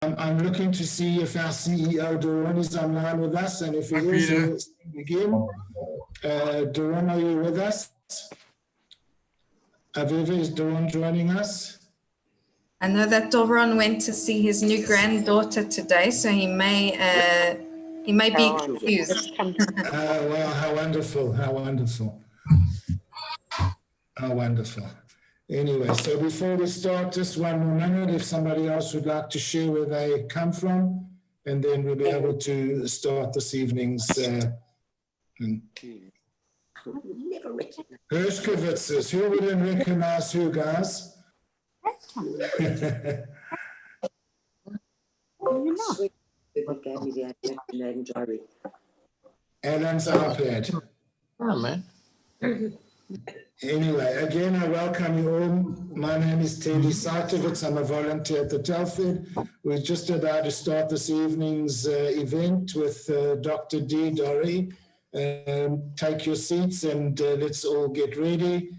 I'm looking to see if our CEO, Dorianne, is online with us, and if he is, we'll begin. Dorianne, are you with us? Aviva, is Dorianne joining us? I know that Dorianne went to see his new granddaughter today, so he may be excused. Wow, how wonderful, how wonderful. How wonderful. Anyway, so before we start, just one more minute, if somebody else would like to share where they come from, and then we'll be able to start this evening's Hershkowitzes. Who wouldn't recognize who, guys? Alan's iPad. Oh, man. Anyway, again, I welcome you all. My name is Teddy Sajtovic. I'm a volunteer at the Telford. We're just about to start this evening's event with Dr. D, Dory. Take your seats and let's all get ready.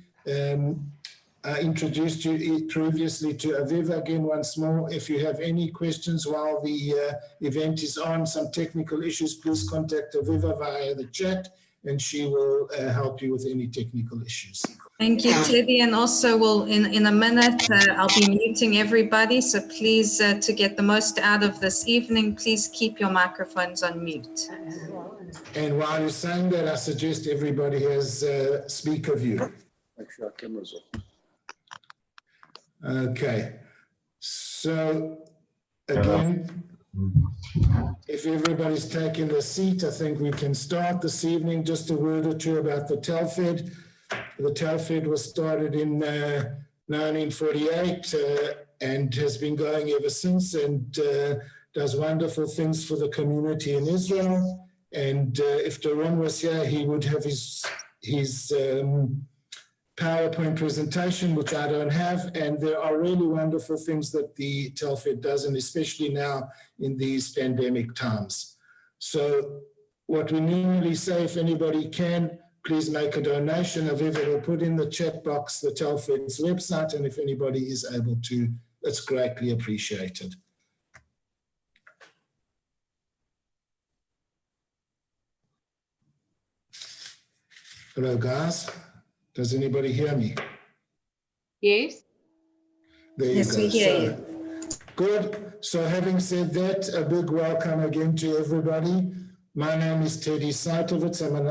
I introduced you previously to Aviva again once more. If you have any questions while the event is on, some technical issues, please contact Aviva via the chat, and she will help you with any technical issues. Thank you, Teddy. And also, we'll in a minute, I'll be muting everybody. So please, to get the most out of this evening, please keep your microphones on mute. And while you're saying that, I suggest everybody has speaker view. Make sure our camera's on. Okay. So, again, if everybody's taking a seat, I think we can start this evening. Just a word or two about the Telford. The Telford was started in 1948 and has been going ever since, and does wonderful things for the community in Israel. And if Dorianne was here, he would have his PowerPoint presentation, which I don't have, and there are really wonderful things that the Telford does, and especially now in these pandemic times. So what we normally say, if anybody can, please make a donation. Aviva will put in the chat box the Telford's website, and if anybody is able to, that's greatly appreciated. Hello, guys. Does anybody hear me? Yes. There you Yes, go. we hear you. Good. So having said that, a big welcome again to everybody. My name is Teddy Sajtovic. I'm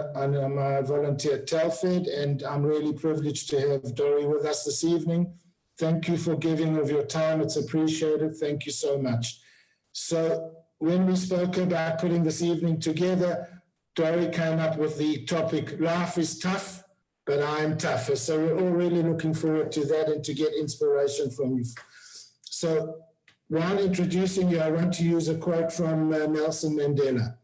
a volunteer at Telford, and I'm really privileged to have Dory with us this evening. Thank you for giving of your time. It's appreciated. Thank you so much. So when we spoke about putting this evening together, Dory came up with the topic, life is tough, but I'm tougher. So we're all really looking forward to that and to get inspiration from you. So while introducing you, I want to use a quote from Nelson Mandela.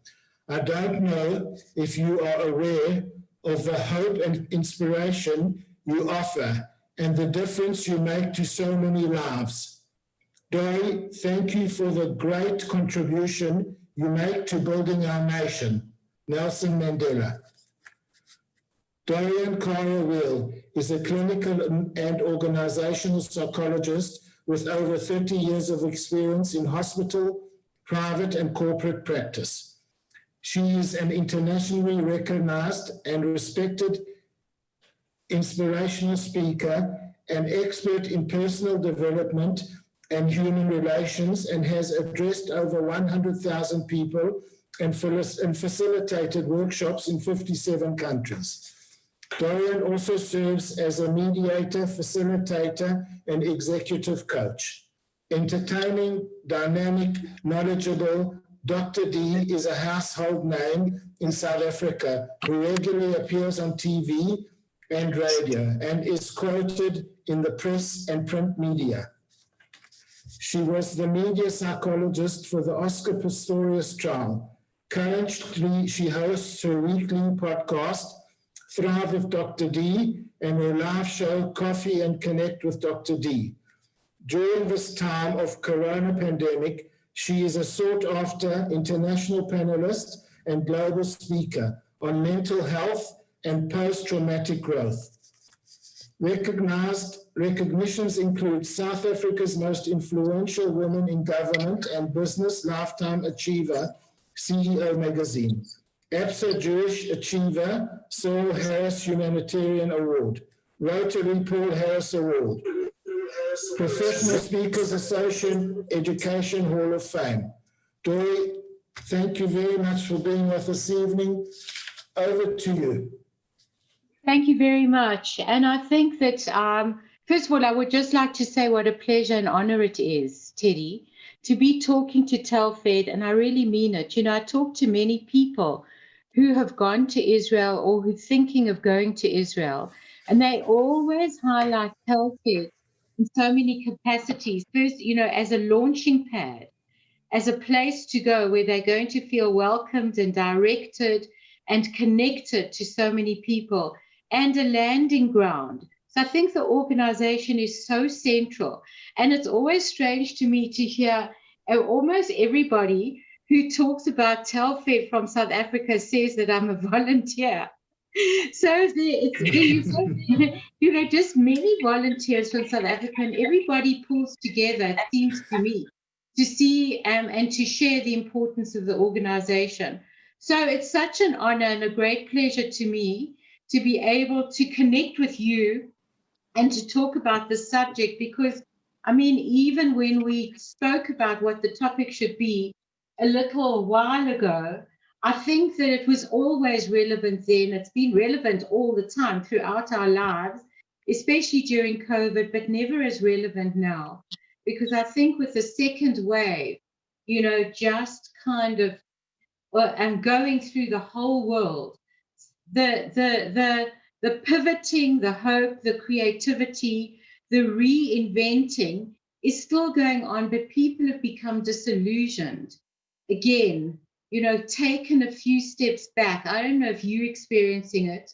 I don't know if you are aware of the hope and inspiration you offer and the difference you make to so many lives. Dory, thank you for the great contribution you make to building our nation. Nelson Mandela. Dorianne Cara Weil is a clinical and organisational psychologist with over 30 years of experience in hospital, private and corporate practice. She is an internationally recognised and respected inspirational speaker, an expert in personal development and human relations, and has addressed over 100,000 people and facilitated workshops in 57 countries. Dorianne also serves as a mediator, facilitator, and executive coach. Entertaining, dynamic, knowledgeable, Dr. D is a household name in South Africa who regularly appears on TV and radio and is quoted in the press and print media. She was the media psychologist for the Oscar Pistorius trial. Currently, she hosts her weekly podcast, Thrive with Dr. D, and her live show, Coffee and Connect with Dr. D. During this time of corona pandemic, she is a sought-after international panellist and global speaker on mental health and post-traumatic growth. Recognitions include South Africa's most influential women in government and business lifetime achiever, CEO magazine. ABSA Jewish Achiever, Cyril Harris Humanitarian Award. Rotary Paul Harris Award. Professional Speakers Association Education Hall of Fame. Dory, thank you very much for being with us this evening. Over to you. Thank you very much. And I think that, first of all, I would just like to say what a pleasure and honor it is, Teddy, to be talking to Telfed, and I really mean it. You know, I talk to many people who have gone to Israel or who are thinking of going to Israel, and they always highlight Telfed in so many capacities. First, you know, as a launching pad, as a place to go where they're going to feel welcomed and directed and connected to so many people, and a landing ground. So I think the organization is so central. And it's always strange to me to hear almost everybody who talks about Telfed from South Africa says that I'm a volunteer. So it's, you know, just many volunteers from South Africa, and everybody pulls together, it seems to me, to see and to share the importance of the organization. So it's such an honor and a great pleasure to me to be able to connect with you and to talk about this subject, because, I mean, even when we spoke about what the topic should be a little while ago, I think that it was always relevant then. It's been relevant all the time throughout our lives, especially during COVID, but never as relevant now. Because I think with the second wave, you know, just kind of and going through the whole world, the pivoting, the hope, the creativity, the reinventing is still going on, but people have become disillusioned. Again, you know, taken a few steps back. I don't know if you're experiencing it.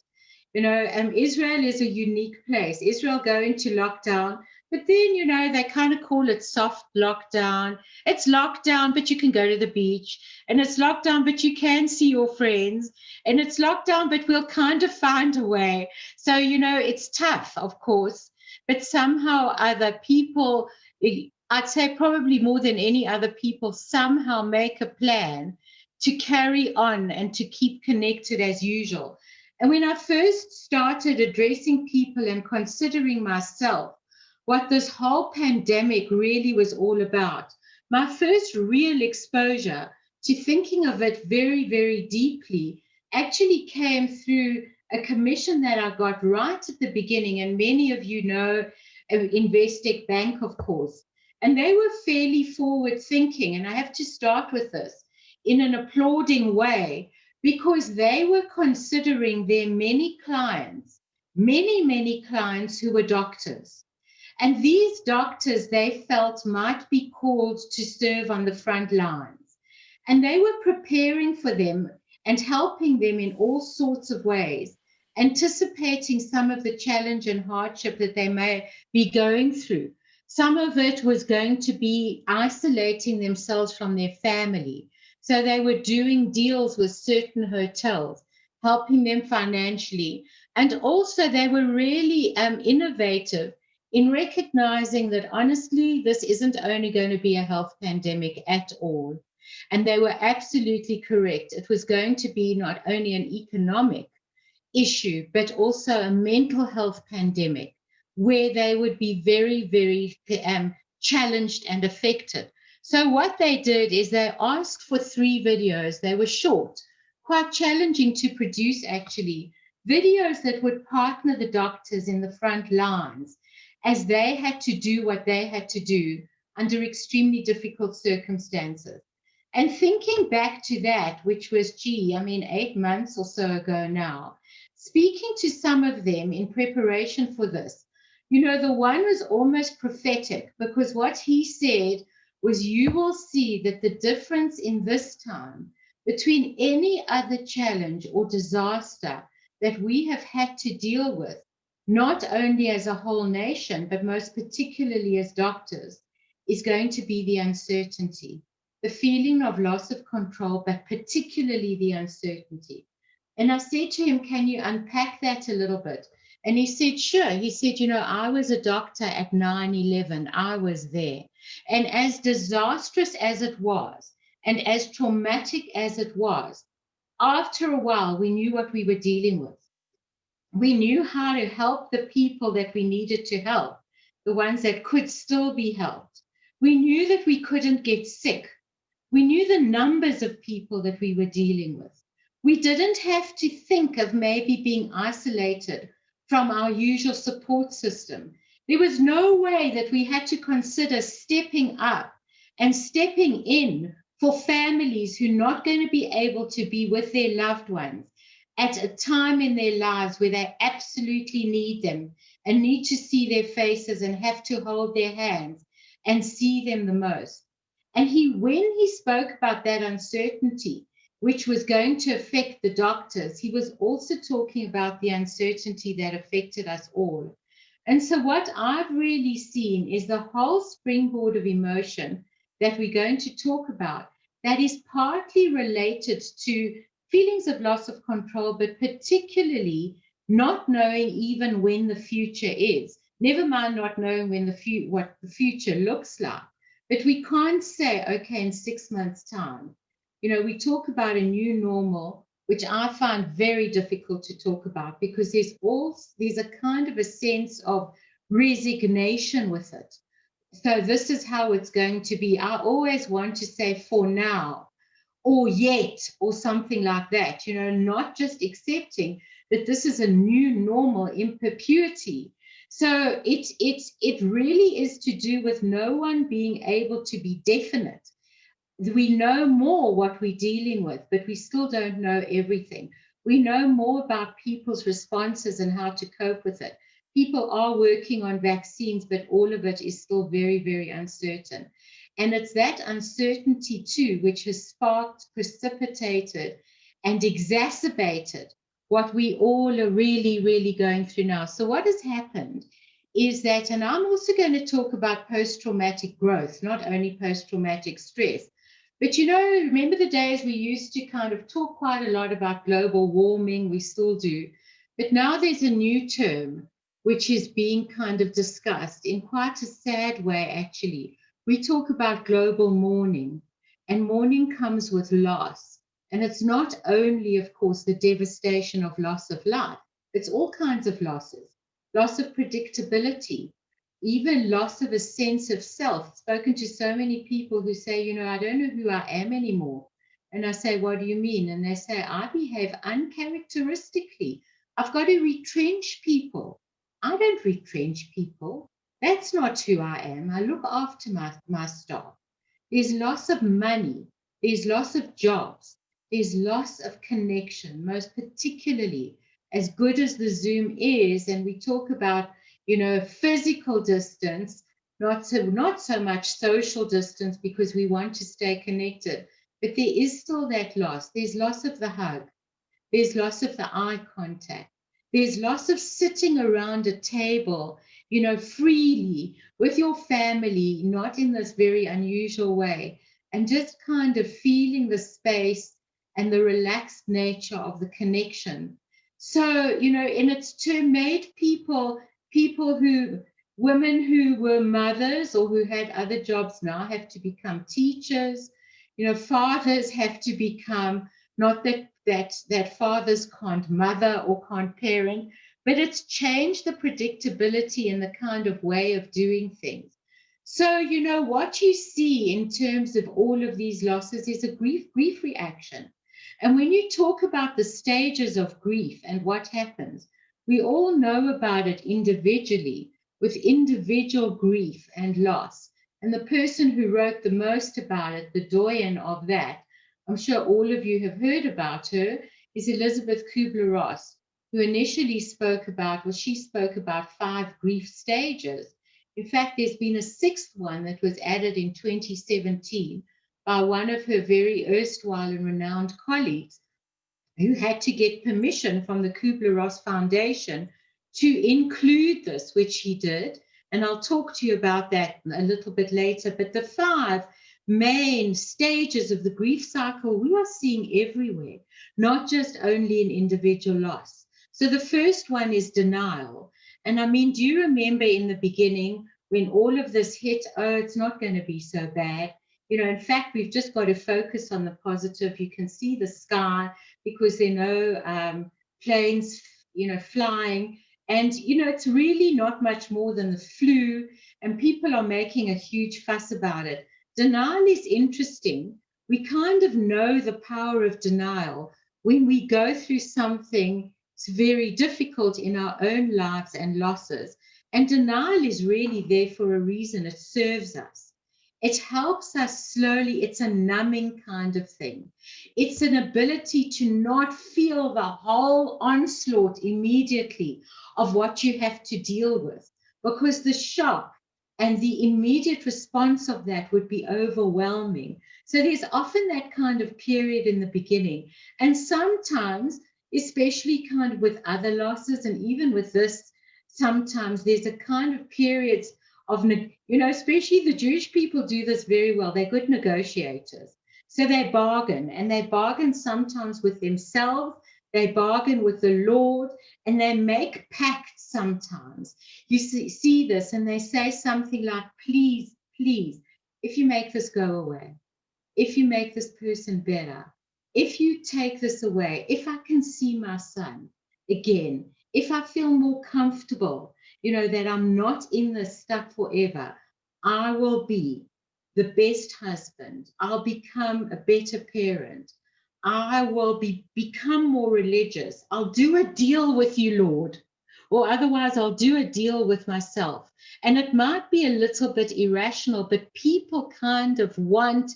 You know, Israel is a unique place. Israel going to lockdown, but then, you know, they kind of call it soft lockdown. It's lockdown, but you can go to the beach. And it's lockdown, but you can see your friends. And it's lockdown, but we'll kind of find a way. So, you know, it's tough, of course. But somehow other people, I'd say probably more than any other people, somehow make a plan to carry on and to keep connected as usual. And when I first started addressing people and considering myself, what this whole pandemic really was all about, my first real exposure to thinking of it very, very deeply actually came through a commission that I got right at the beginning. And many of you know Investec Bank, of course. And they were fairly forward thinking. And I have to start with this in an applauding way, because they were considering their many clients who were doctors. And these doctors, they felt, might be called to serve on the front lines. And they were preparing for them and helping them in all sorts of ways, anticipating some of the challenge and hardship that they may be going through. Some of it was going to be isolating themselves from their family. So they were doing deals with certain hotels, helping them financially. And also they were really innovative in recognizing that, honestly, this isn't only going to be a health pandemic at all. And they were absolutely correct. It was going to be not only an economic issue, but also a mental health pandemic, where they would be very, very challenged and affected. So what they did is they asked for 3 videos. They were short, quite challenging to produce, actually, videos that would partner the doctors in the front lines as they had to do what they had to do under extremely difficult circumstances. And thinking back to that, which was, 8 months or so ago now, speaking to some of them in preparation for this, you know, the one was almost prophetic, because what he said was, you will see that the difference in this time between any other challenge or disaster that we have had to deal with, not only as a whole nation, but most particularly as doctors, is going to be the uncertainty, the feeling of loss of control, but particularly the uncertainty. And I said to him, can you unpack that a little bit? And he said, sure. He said, I was a doctor at 9/11. I was there. And as disastrous as it was, and as traumatic as it was, after a while, we knew what we were dealing with. We knew how to help the people that we needed to help, the ones that could still be helped. We knew that we couldn't get sick. We knew the numbers of people that we were dealing with. We didn't have to think of maybe being isolated from our usual support system. There was no way that we had to consider stepping up and stepping in for families who are not going to be able to be with their loved ones at a time in their lives where they absolutely need them and need to see their faces and have to hold their hands and see them the most. And when he spoke about that uncertainty, which was going to affect the doctors, he was also talking about the uncertainty that affected us all. And so what I've really seen is the whole springboard of emotion that we're going to talk about that is partly related to feelings of loss of control, but particularly not knowing even when the future is. Never mind not knowing when what the future looks like. But we can't say, okay, in 6 months' time. We talk about a new normal, which I find very difficult to talk about because there's a kind of a sense of resignation with it. So this is how it's going to be. I always want to say for now, or yet, or something like that, not just accepting that this is a new normal in perpetuity. So it really is to do with no one being able to be definite. We know more what we're dealing with, but we still don't know everything. We know more about people's responses and how to cope with it. People are working on vaccines, but all of it is still very, very uncertain. And it's that uncertainty too, which has sparked, precipitated, and exacerbated what we all are really, really going through now. So what has happened is that, and I'm also going to talk about post-traumatic growth, not only post-traumatic stress, but remember the days we used to kind of talk quite a lot about global warming, we still do, but now there's a new term which is being kind of discussed in quite a sad way, actually. We talk about global mourning, and mourning comes with loss. And it's not only, of course, the devastation of loss of life, it's all kinds of losses, loss of predictability, even loss of a sense of self. I've spoken to so many people who say, I don't know who I am anymore. And I say, what do you mean? And they say, I behave uncharacteristically. I've got to retrench people. I don't retrench people. That's not who I am. I look after my staff. There's loss of money. There's loss of jobs. There's loss of connection, most particularly as good as the Zoom is. And we talk about, physical distance, not so much social distance because we want to stay connected. But there is still that loss. There's loss of the hug. There's loss of the eye contact. There's loss of sitting around a table, freely with your family, not in this very unusual way, and just kind of feeling the space and the relaxed nature of the connection. So, in its turn, made women who were mothers or who had other jobs now have to become teachers. Fathers have to become, not that fathers can't mother or can't parent, but it's changed the predictability and the kind of way of doing things. So, what you see in terms of all of these losses is a grief reaction. And when you talk about the stages of grief and what happens, we all know about it individually with individual grief and loss. And the person who wrote the most about it, the doyen of that, I'm sure all of you have heard about her, is Elizabeth Kubler-Ross, who initially spoke about 5 grief stages. In fact, there's been a 6th one that was added in 2017 by one of her very erstwhile and renowned colleagues, who had to get permission from the Kubler-Ross Foundation to include this, which he did. And I'll talk to you about that a little bit later. But the 5 main stages of the grief cycle we are seeing everywhere, not just only in individual loss. So the first one is denial. And I mean, do you remember in the beginning when all of this hit, oh, it's not going to be so bad. You know, in fact, we've just got to focus on the positive. You can see the sky because there are no planes, you know, flying. And, you know, it's really not much more than the flu. And people are making a huge fuss about it. Denial is interesting. We kind of know the power of denial when we go through something that's very difficult in our own lives and losses. And denial is really there for a reason. It serves us. It helps us slowly. It's a numbing kind of thing. It's an ability to not feel the whole onslaught immediately of what you have to deal with, because the shock and the immediate response of that would be overwhelming. So there's often that kind of period in the beginning. And sometimes, especially kind of with other losses and even with this, sometimes there's a kind of periods of, you know, especially the Jewish people do this very well. They're good negotiators. So they bargain, and they bargain sometimes with themselves. They bargain with the Lord, and they make pacts sometimes. You see this, and they say something like, please, please, if you make this go away, if you make this person better, if you take this away, if I can see my son again, if I feel more comfortable, you know, that I'm not in this stuff forever, I will be the best husband. I'll become a better parent. I will become more religious. I'll do a deal with you, Lord, or otherwise I'll do a deal with myself. And it might be a little bit irrational, but people kind of want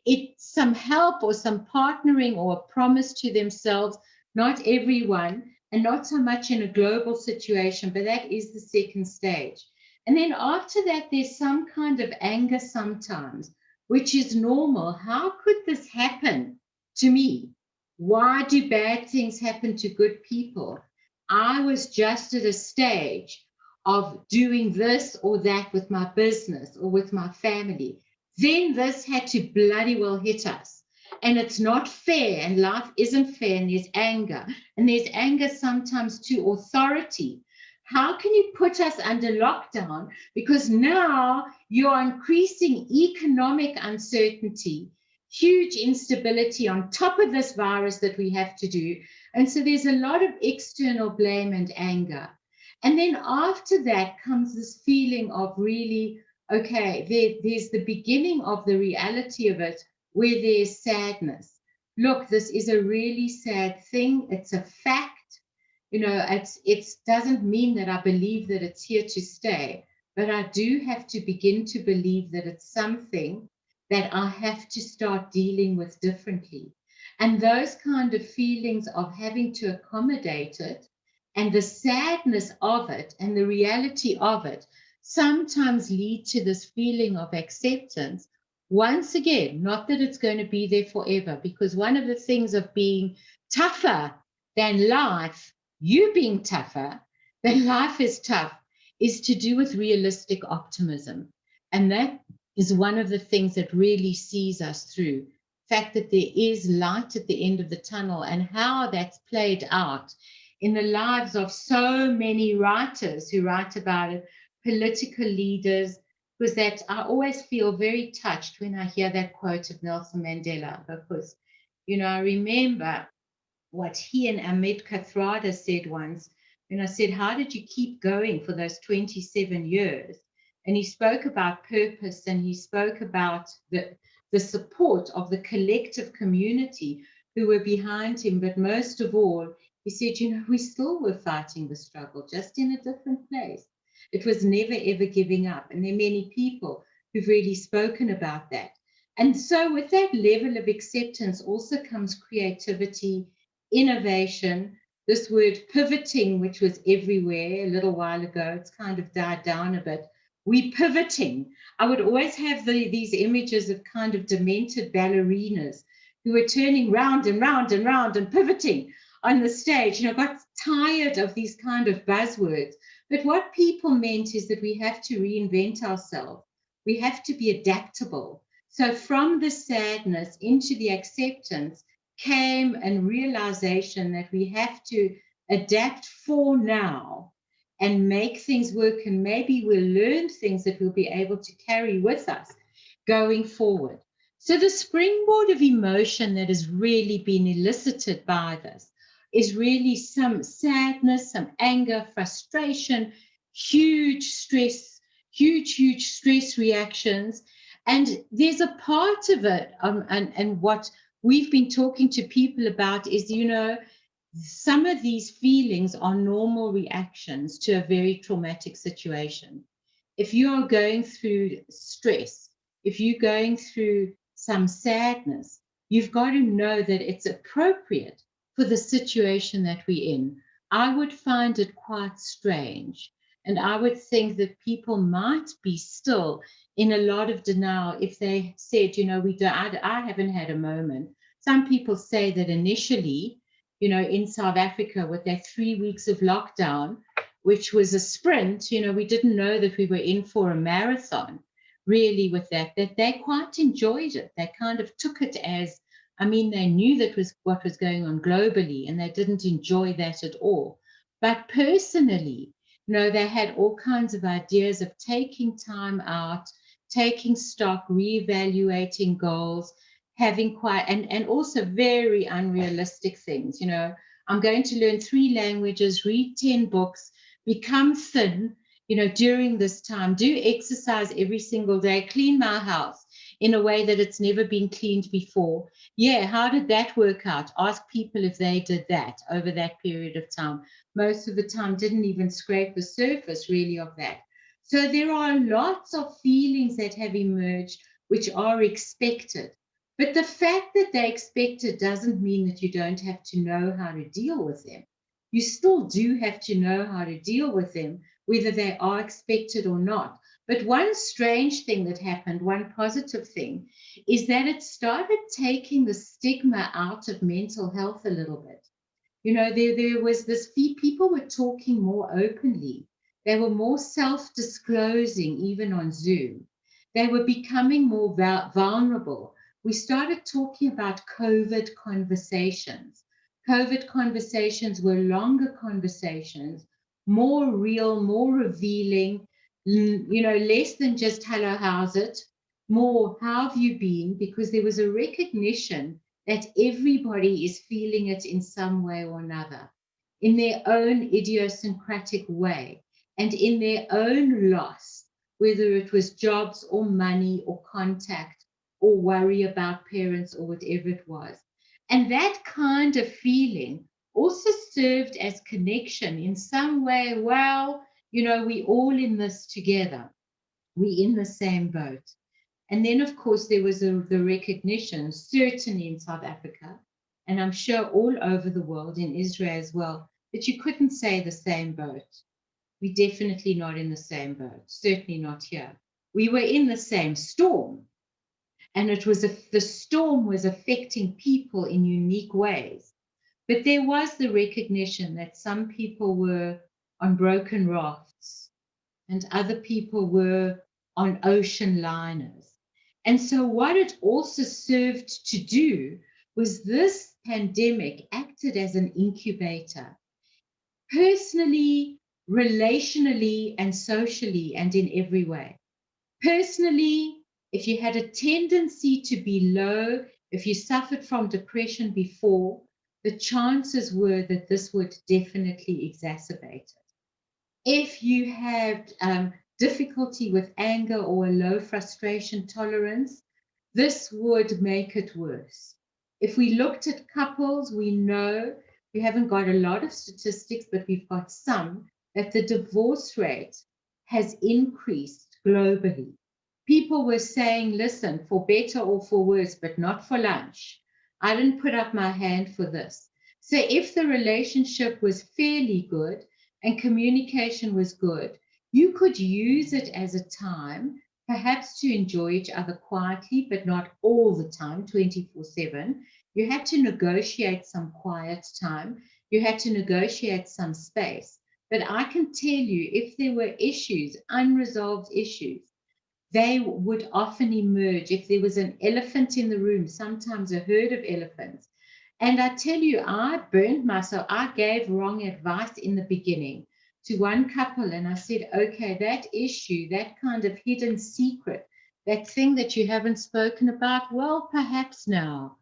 it, some help or some partnering or a promise to themselves. Not everyone, and not so much in a global situation, but that is the second stage. And then after that, there's some kind of anger sometimes, which is normal. How could this happen to me? Why do bad things happen to good people? I was just at a stage of doing this or that with my business or with my family. Then this had to bloody well hit us. And it's not fair, and life isn't fair, and there's anger. And there's anger sometimes to authority. How can you put us under lockdown? Because now you're increasing economic uncertainty, huge instability on top of this virus that we have to do. And so there's a lot of external blame and anger. And then after that comes this feeling of really, okay, there's the beginning of the reality of it, where there's sadness. Look, this is a really sad thing. It's a fact. You know, it doesn't mean that I believe that it's here to stay, but I do have to begin to believe that it's something that I have to start dealing with differently. And those kind of feelings of having to accommodate it and the sadness of it and the reality of it sometimes lead to this feeling of acceptance. Once again, not that it's going to be there forever, because one of the things of being tougher than life, you being tougher than life is tough, is to do with realistic optimism. And that is one of the things that really sees us through. The fact that there is light at the end of the tunnel, and how that's played out in the lives of so many writers who write about it, political leaders, because that I always feel very touched when I hear that quote of Nelson Mandela, because, you know, I remember what he and Ahmed Kathrada said once, when I said, how did you keep going for those 27 years? And he spoke about purpose, and he spoke about the support of the collective community who were behind him. But most of all, he said, you know, we still were fighting the struggle, just in a different place. It was never, ever giving up. And there are many people who've really spoken about that. And so with that level of acceptance also comes creativity, innovation, this word pivoting, which was everywhere a little while ago. It's kind of died down a bit. We pivoting. I would always have these images of kind of demented ballerinas who were turning round and round and round and pivoting on the stage. You know, got tired of these kind of buzzwords. But what people meant is that we have to reinvent ourselves. We have to be adaptable. So from the sadness into the acceptance came a realization that we have to adapt for now, and make things work, and maybe we'll learn things that we'll be able to carry with us going forward. So the springboard of emotion that has really been elicited by this is really some sadness, some anger, frustration, huge stress reactions. And there's a part of it, and what we've been talking to people about is, some of these feelings are normal reactions to a very traumatic situation. If you are going through stress, if you're going through some sadness, you've got to know that it's appropriate for the situation that we're in. I would find it quite strange, and I would think that people might be still in a lot of denial if they said, I haven't had a moment. Some people say that initially, in South Africa with their 3 weeks of lockdown, which was a sprint, we didn't know that we were in for a marathon, really, with that they quite enjoyed it. They kind of took it as, they knew that was what was going on globally, and they didn't enjoy that at all. But personally, they had all kinds of ideas of taking time out, taking stock, reevaluating goals, having and also very unrealistic things. I'm going to learn 3 languages, read 10 books, become thin, during this time, do exercise every single day, clean my house in a way that it's never been cleaned before. Yeah, how did that work out? Ask people if they did that over that period of time. Most of the time didn't even scrape the surface really of that. So there are lots of feelings that have emerged which are expected. But the fact that they're expected doesn't mean that you don't have to know how to deal with them. You still do have to know how to deal with them, whether they are expected or not. But one strange thing that happened, one positive thing, is that it started taking the stigma out of mental health a little bit. There was this, people were talking more openly. They were more self-disclosing, even on Zoom. They were becoming more vulnerable. We started talking about COVID conversations. COVID conversations were longer conversations, more real, more revealing, less than just hello, how's it? More, how have you been? Because there was a recognition that everybody is feeling it in some way or another, in their own idiosyncratic way, and in their own loss, whether it was jobs or money or contact or worry about parents or whatever it was. And that kind of feeling also served as connection in some way. Well, we're all in this together. We're in the same boat. And then, of course, there was the recognition, certainly in South Africa, and I'm sure all over the world, in Israel as well, that you couldn't say the same boat. We're definitely not in the same boat, certainly not here. We were in the same storm, and the storm was affecting people in unique ways. But there was the recognition that some people were on broken rafts and other people were on ocean liners. And so what it also served to do was this pandemic acted as an incubator, personally, relationally, and socially, and in every way. Personally, if you had a tendency to be low, if you suffered from depression before, the chances were that this would definitely exacerbate it. If you had difficulty with anger or a low frustration tolerance, this would make it worse. If we looked at couples, we know, we haven't got a lot of statistics, but we've got some, that the divorce rate has increased globally. People were saying, listen, for better or for worse, but not for lunch. I didn't put up my hand for this. So if the relationship was fairly good and communication was good, you could use it as a time, perhaps to enjoy each other quietly, but not all the time, 24/7. You had to negotiate some quiet time. You had to negotiate some space. But I can tell you, if there were issues, unresolved issues, they would often emerge. If there was an elephant in the room, sometimes a herd of elephants, And I tell you, I burned myself. I gave wrong advice in the beginning to one couple, and I said, okay, that issue, that kind of hidden secret, that thing that you haven't spoken about, well, perhaps now,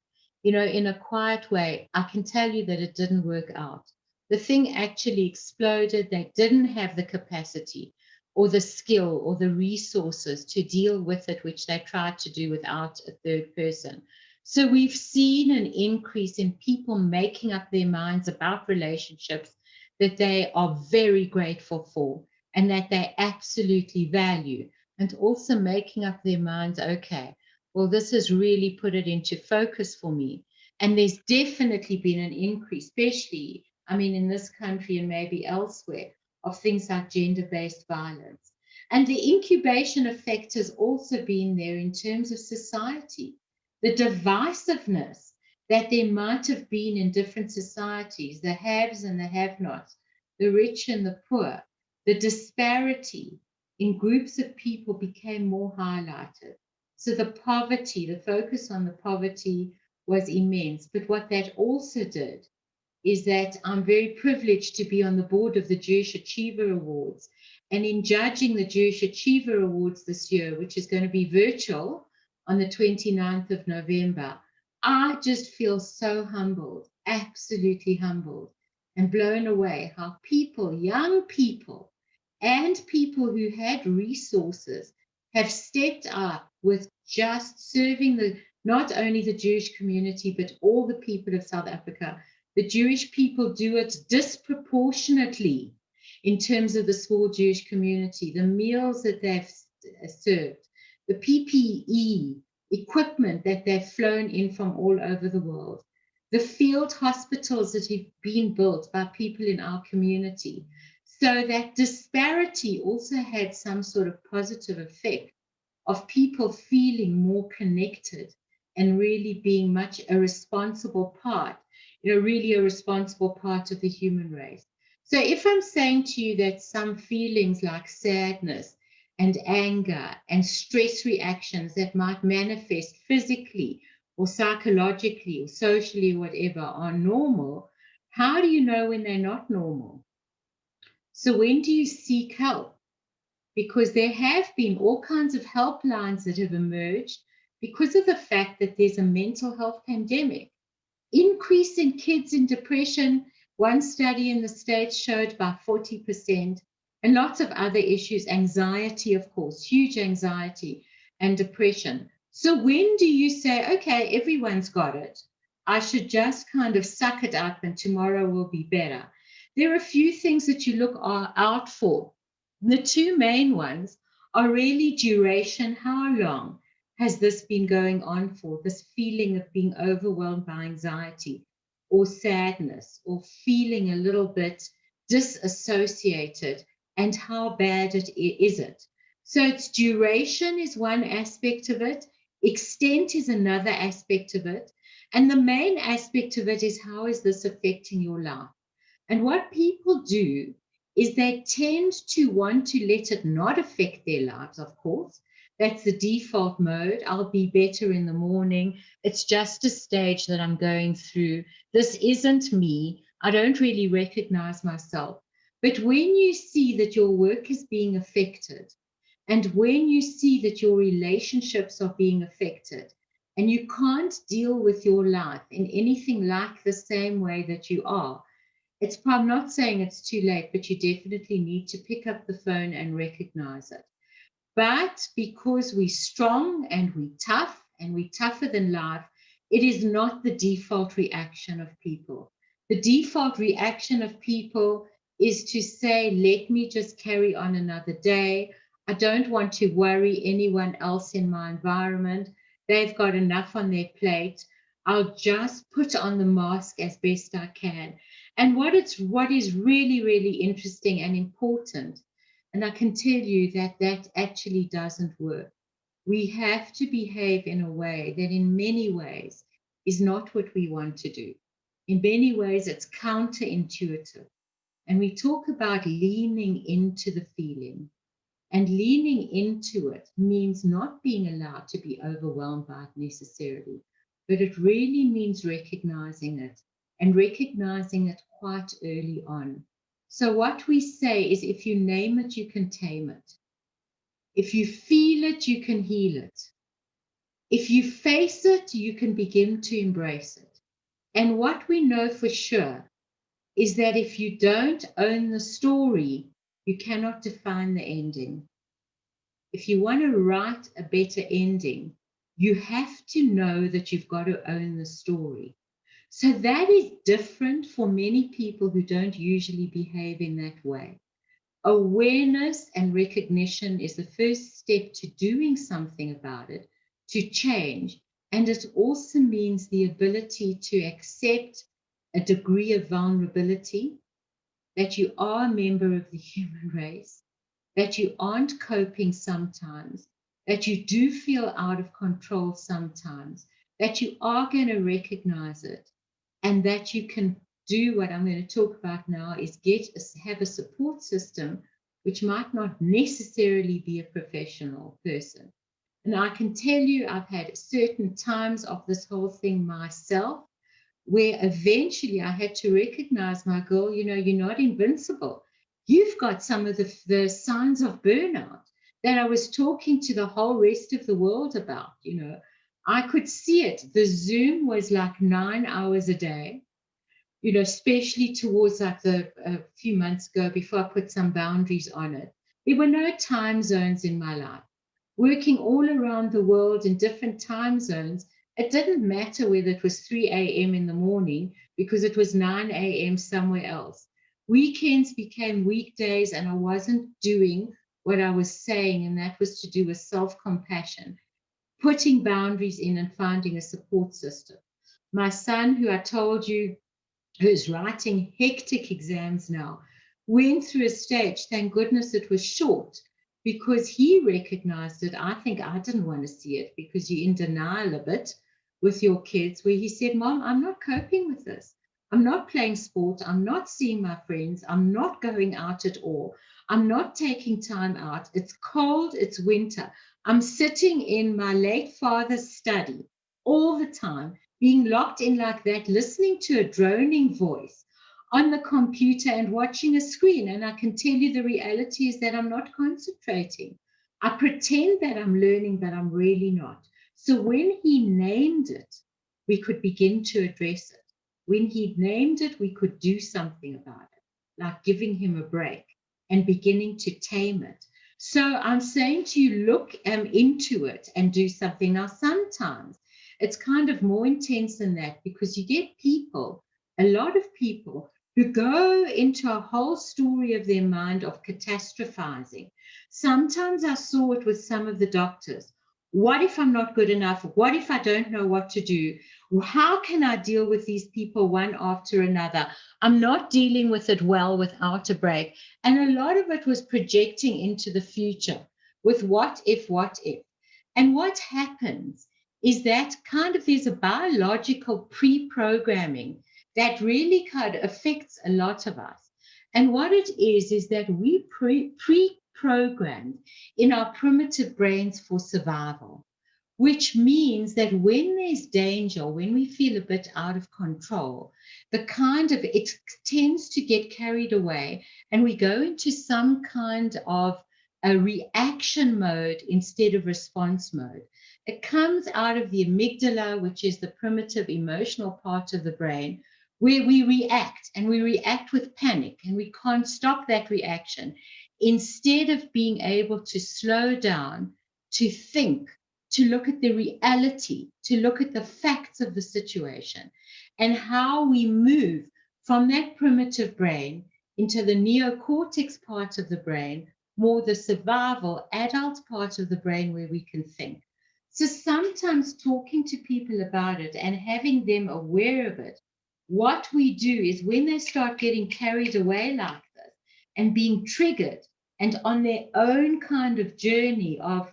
in a quiet way, I can tell you that it didn't work out. The thing actually exploded. They didn't have the capacity or the skill or the resources to deal with it, which they tried to do without a third person. So we've seen an increase in people making up their minds about relationships that they are very grateful for and that they absolutely value, and also making up their minds, okay, well, this has really put it into focus for me. And there's definitely been an increase, especially, in this country and maybe elsewhere, of things like gender-based violence. And the incubation effect has also been there in terms of society. The divisiveness that there might have been in different societies, the haves and the have-nots, the rich and the poor, the disparity in groups of people became more highlighted. So the poverty, the focus on the poverty was immense. But what that also did is that I'm very privileged to be on the board of the Jewish Achiever Awards. And in judging the Jewish Achiever Awards this year, which is going to be virtual on the 29th of November, I just feel so humbled, absolutely humbled, and blown away how people, young people, and people who had resources have stepped up with just serving not only the Jewish community, but all the people of South Africa. The Jewish people do it disproportionately in terms of the small Jewish community, the meals that they've served, the PPE equipment that they've flown in from all over the world, the field hospitals that have been built by people in our community. So that disparity also had some sort of positive effect of people feeling more connected and really being much a responsible part, really a responsible part of the human race. So if I'm saying to you that some feelings like sadness and anger and stress reactions that might manifest physically or psychologically or socially or whatever are normal, how do you know when they're not normal? So when do you seek help? Because there have been all kinds of helplines that have emerged because of the fact that there's a mental health pandemic. Increase in kids in depression, one study in the States showed by 40%, and lots of other issues, anxiety, of course, huge anxiety and depression. So when do you say, okay, everyone's got it, I should just kind of suck it up and tomorrow will be better? There are a few things that you look out for. The two main ones are really duration. How long has this been going on for, this feeling of being overwhelmed by anxiety or sadness or feeling a little bit disassociated, and how bad is it? So it's duration is one aspect of it. Extent is another aspect of it. And the main aspect of it is, how is this affecting your life? And what people do is they tend to want to let it not affect their lives, of course. That's the default mode. I'll be better in the morning. It's just a stage that I'm going through. This isn't me. I don't really recognize myself. But when you see that your work is being affected, and when you see that your relationships are being affected, and you can't deal with your life in anything like the same way that you are, I'm not saying it's too late, but you definitely need to pick up the phone and recognize it. But because we're strong and we're tough and we're tougher than life, it is not the default reaction of people. The default reaction of people is to say, let me just carry on another day. I don't want to worry anyone else in my environment. They've got enough on their plate. I'll just put on the mask as best I can. And what is really, really interesting and important, and I can tell you that actually doesn't work. We have to behave in a way that in many ways is not what we want to do. In many ways, it's counterintuitive. And we talk about leaning into the feeling. And leaning into it means not being allowed to be overwhelmed by it necessarily, but it really means recognizing it, and recognizing it quite early on. So what we say is, if you name it, you can tame it. If you feel it, you can heal it. If you face it, you can begin to embrace it. And what we know for sure is that if you don't own the story, you cannot define the ending. If you want to write a better ending, you have to know that you've got to own the story. So that is different for many people who don't usually behave in that way. Awareness and recognition is the first step to doing something about it, to change. And it also means the ability to accept a degree of vulnerability, that you are a member of the human race, that you aren't coping sometimes, that you do feel out of control sometimes, that you are going to recognize it, and that you can do what I'm going to talk about now, is have a support system, which might not necessarily be a professional person. And I can tell you, I've had certain times of this whole thing myself, where eventually I had to recognize, my girl, you're not invincible. You've got some of the signs of burnout that I was talking to the whole rest of the world about. I could see it. The Zoom was like 9 hours a day, especially towards like a few months ago, before I put some boundaries on it. There were no time zones in my life. Working all around the world in different time zones, it didn't matter whether it was 3 a.m. in the morning, because it was 9 a.m. somewhere else. Weekends became weekdays, and I wasn't doing what I was saying, and that was to do with self-compassion, putting boundaries in and finding a support system. My son, who I told you, who's writing hectic exams now, went through a stage, thank goodness it was short, because he recognized it. I think I didn't want to see it, because you're in denial a bit with your kids, where he said, Mom, I'm not coping with this. I'm not playing sport. I'm not seeing my friends. I'm not going out at all. I'm not taking time out. It's cold. It's winter. I'm sitting in my late father's study all the time, being locked in like that, listening to a droning voice on the computer and watching a screen. And I can tell you the reality is that I'm not concentrating. I pretend that I'm learning, but I'm really not. So when he named it, we could begin to address it. When he named it, we could do something about it, like giving him a break and beginning to tame it. So I'm saying to you, look into it and do something. Now, sometimes it's kind of more intense than that, because you get people, a lot of people, who go into a whole story of their mind of catastrophizing. Sometimes I saw it with some of the doctors. What if I'm not good enough? What if I don't know what to do? How can I deal with these people one after another? I'm not dealing with it well without a break. And a lot of it was projecting into the future with what if. And what happens is that kind of there's a biological pre-programming that really kind of affects a lot of us. And what it is that we pre-programmed in our primitive brains for survival, which means that when there's danger, when we feel a bit out of control, it tends to get carried away, and we go into some kind of a reaction mode instead of response mode. It comes out of the amygdala, which is the primitive emotional part of the brain, where we react, and we react with panic, and we can't stop that reaction, instead of being able to slow down, to think, to look at the reality, to look at the facts of the situation, and how we move from that primitive brain into the neocortex part of the brain, more the survival adult part of the brain, where we can think. So sometimes talking to people about it and having them aware of it, what we do is when they start getting carried away like this and being triggered and on their own kind of journey of,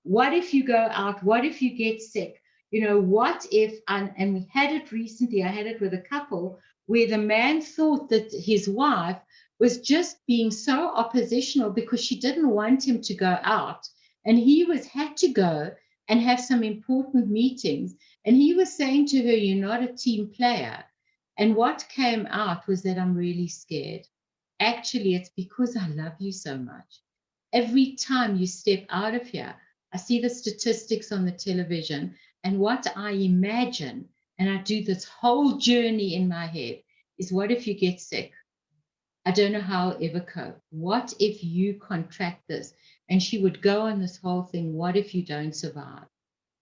what if you go out? What if you get sick? What if, and we had it recently, I had it with a couple where the man thought that his wife was just being so oppositional because she didn't want him to go out, and he had to go and have some important meetings. And he was saying to her, you're not a team player. And what came out was that I'm really scared. Actually, it's because I love you so much. Every time you step out of here, I see the statistics on the television, and what I imagine, and I do this whole journey in my head, is what if you get sick? I don't know how I'll ever cope. What if you contract this? And she would go on this whole thing. What if you don't survive?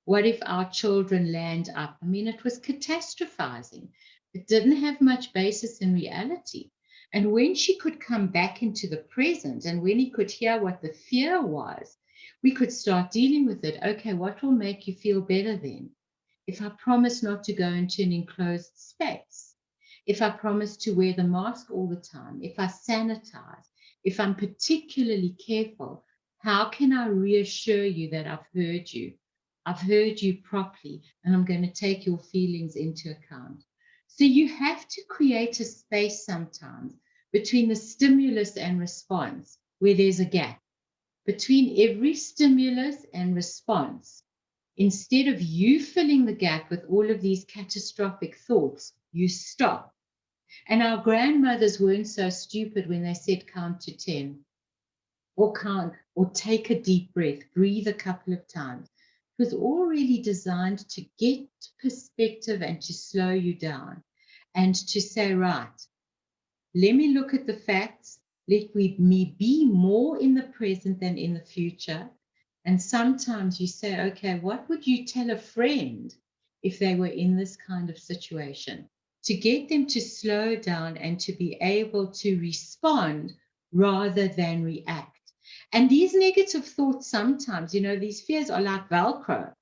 What if our children land up? I mean, it was catastrophizing. It didn't have much basis in reality. And when she could come back into the present, and when he could hear what the fear was, we could start dealing with it. Okay, what will make you feel better then? If I promise not to go into an enclosed space, if I promise to wear the mask all the time, if I sanitize, if I'm particularly careful, how can I reassure you that I've heard you? I've heard you properly, and I'm going to take your feelings into account. So you have to create a space sometimes between the stimulus and response where there's a gap. Between every stimulus and response, instead of you filling the gap with all of these catastrophic thoughts, you stop. And our grandmothers weren't so stupid when they said count to 10 or count or take a deep breath, breathe a couple of times. It was all really designed to get perspective and to slow you down and to say, right, let me look at the facts. Let me be more in the present than in the future. And sometimes you say, okay, what would you tell a friend if they were in this kind of situation? To get them to slow down and to be able to respond rather than react. And these negative thoughts sometimes, these fears are like Velcro.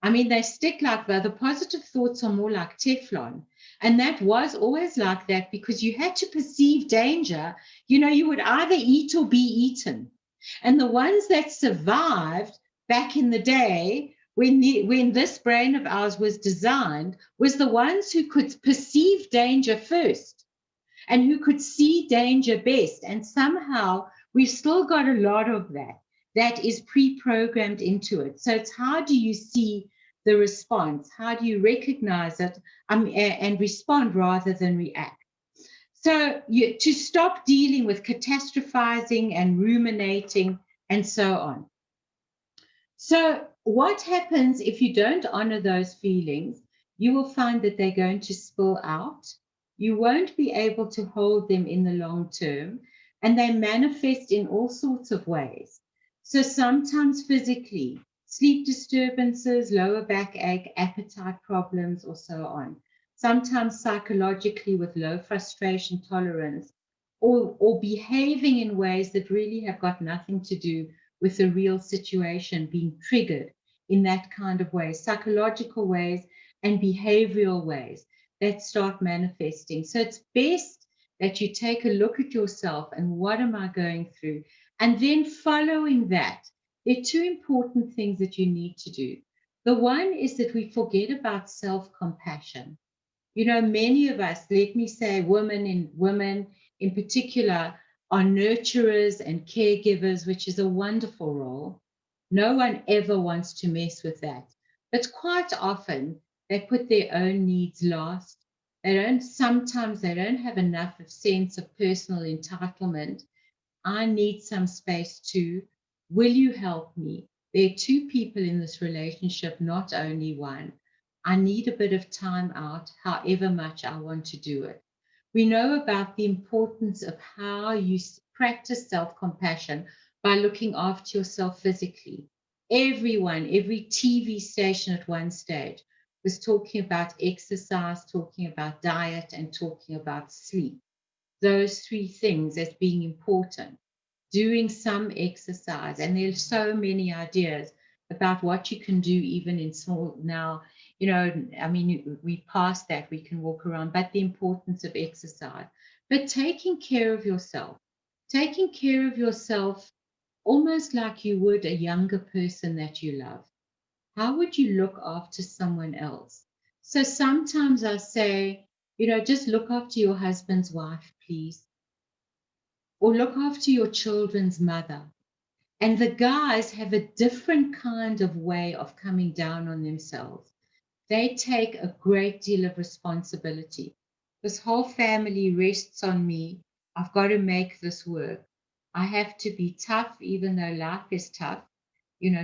I mean, they stick like that. The positive thoughts are more like Teflon. And that was always like that because you had to perceive danger. You would either eat or be eaten. And the ones that survived back in the day, when this brain of ours was designed, was the ones who could perceive danger first and who could see danger best. And somehow we've still got a lot of that is pre-programmed into it. So it's how do you see the response? How do you recognize it and respond rather than react? So to stop dealing with catastrophizing and ruminating and so on. So what happens if you don't honor those feelings? You will find that they're going to spill out. You won't be able to hold them in the long term, and they manifest in all sorts of ways. So sometimes physically, sleep disturbances, lower backache, appetite problems, or so on. Sometimes psychologically with low frustration tolerance, or behaving in ways that really have got nothing to do with the real situation being triggered in that kind of way, psychological ways and behavioral ways that start manifesting. So it's best that you take a look at yourself and what am I going through? And then following that, there are two important things that you need to do. The one is that we forget about self-compassion. Many of us, let me say women in particular, are nurturers and caregivers, which is a wonderful role. No one ever wants to mess with that. But quite often, they put their own needs last. Sometimes they don't have enough of sense of personal entitlement. I need some space too. Will you help me? There are two people in this relationship, not only one. I need a bit of time out, however much I want to do it. We know about the importance of how you practice self-compassion by looking after yourself physically. Every TV station at one stage was talking about exercise, talking about diet, and talking about sleep. Those three things as being important. Doing some exercise, and there's so many ideas about what you can do even in small now. We passed that, we can walk around, but the importance of exercise. But taking care of yourself almost like you would a younger person that you love. How would you look after someone else? So sometimes I say, just look after your husband's wife, please. Or look after your children's mother. And the guys have a different kind of way of coming down on themselves. they take a great deal of responsibility. This whole family rests on me. I've got to make this work. I have to be tough, even though life is tough,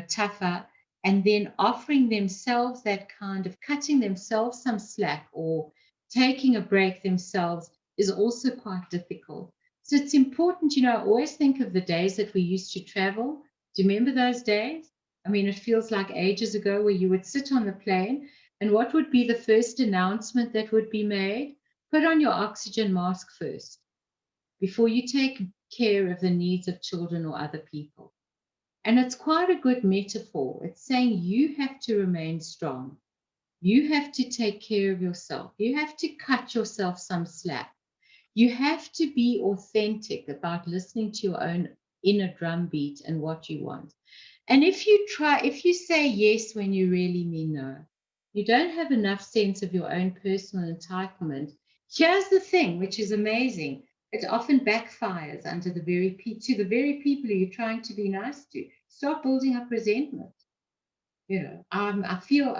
tougher. And then offering themselves that kind of cutting themselves some slack or taking a break themselves is also quite difficult. So it's important, I always think of the days that we used to travel. Do you remember those days? I mean, it feels like ages ago where you would sit on the plane and what would be the first announcement that would be made? Put on your oxygen mask first before you take care of the needs of children or other people. And it's quite a good metaphor. It's saying you have to remain strong. You have to take care of yourself. You have to cut yourself some slack. You have to be authentic about listening to your own inner drumbeat and what you want. And if you say yes when you really mean no, you don't have enough sense of your own personal entitlement. Here's the thing, which is amazing. It often backfires to the very people who you're trying to be nice to. Start building up resentment. I feel,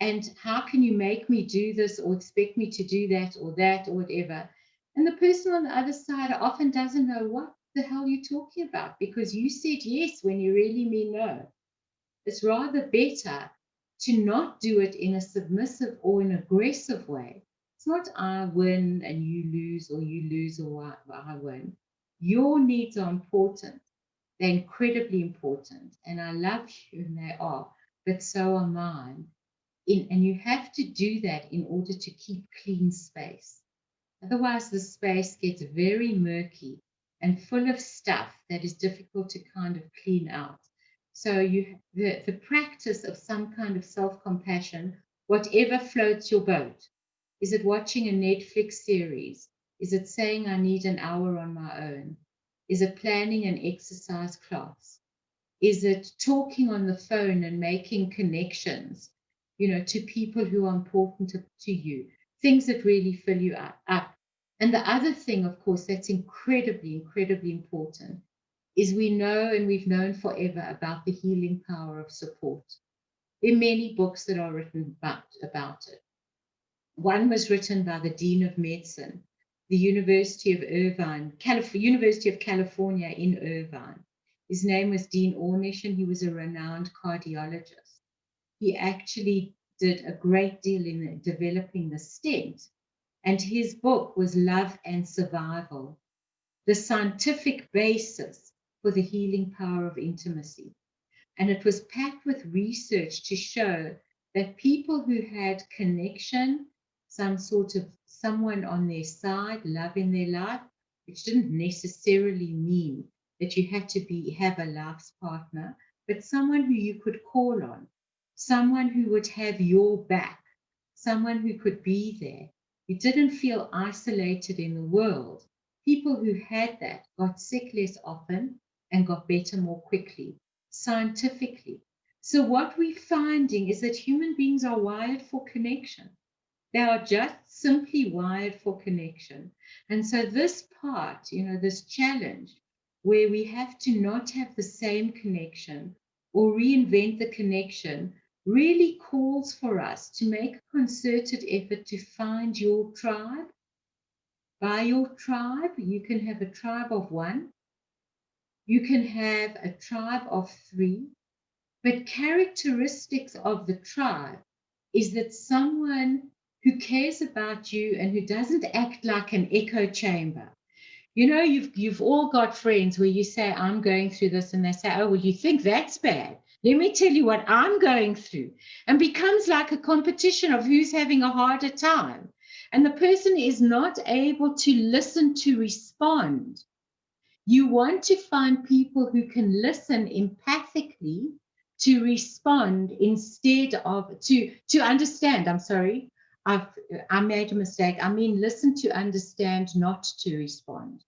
and how can you make me do this or expect me to do that or whatever? And the person on the other side often doesn't know what the hell you're talking about because you said yes when you really mean no. It's rather better to not do it in a submissive or an aggressive way. It's not I win and you lose or I win. Your needs are important. They're incredibly important. And I love you and they are, but so are mine. And you have to do that in order to keep clean space. Otherwise, the space gets very murky and full of stuff that is difficult to kind of clean out. So the practice of some kind of self-compassion, whatever floats your boat. Is it watching a Netflix series? Is it saying I need an hour on my own? Is it planning an exercise class? Is it talking on the phone and making connections, to people who are important to you? Things that really fill you up. And the other thing, of course, that's incredibly, incredibly important is we know and we've known forever about the healing power of support. There are many books that are written about it. One was written by the Dean of Medicine, the University of California in Irvine. His name was Dean Ornish, and he was a renowned cardiologist. He actually did a great deal in developing the stent, and his book was Love and Survival, the scientific basis for the healing power of intimacy. And it was packed with research to show that people who had connection, some sort of someone on their side, love in their life, which didn't necessarily mean that you had to have a life partner, but someone who you could call on, someone who would have your back, someone who could be there. You didn't feel isolated in the world. People who had that got sick less often and got better more quickly, scientifically. So what we're finding is that human beings are wired for connection. They are just simply wired for connection. And so this part, this challenge where we have to not have the same connection or reinvent the connection really calls for us to make a concerted effort to find your tribe. By your tribe, you can have a tribe of 1. You can have a tribe of 3. But characteristics of the tribe is that someone who cares about you and who doesn't act like an echo chamber. You've all got friends where you say, I'm going through this, and they say, oh, well, you think that's bad. Let me tell you what I'm going through. And becomes like a competition of who's having a harder time. And the person is not able to listen to respond. You want to find people who can listen empathically to respond instead of to understand. I'm sorry, I made a mistake. I mean, listen to understand, not to respond.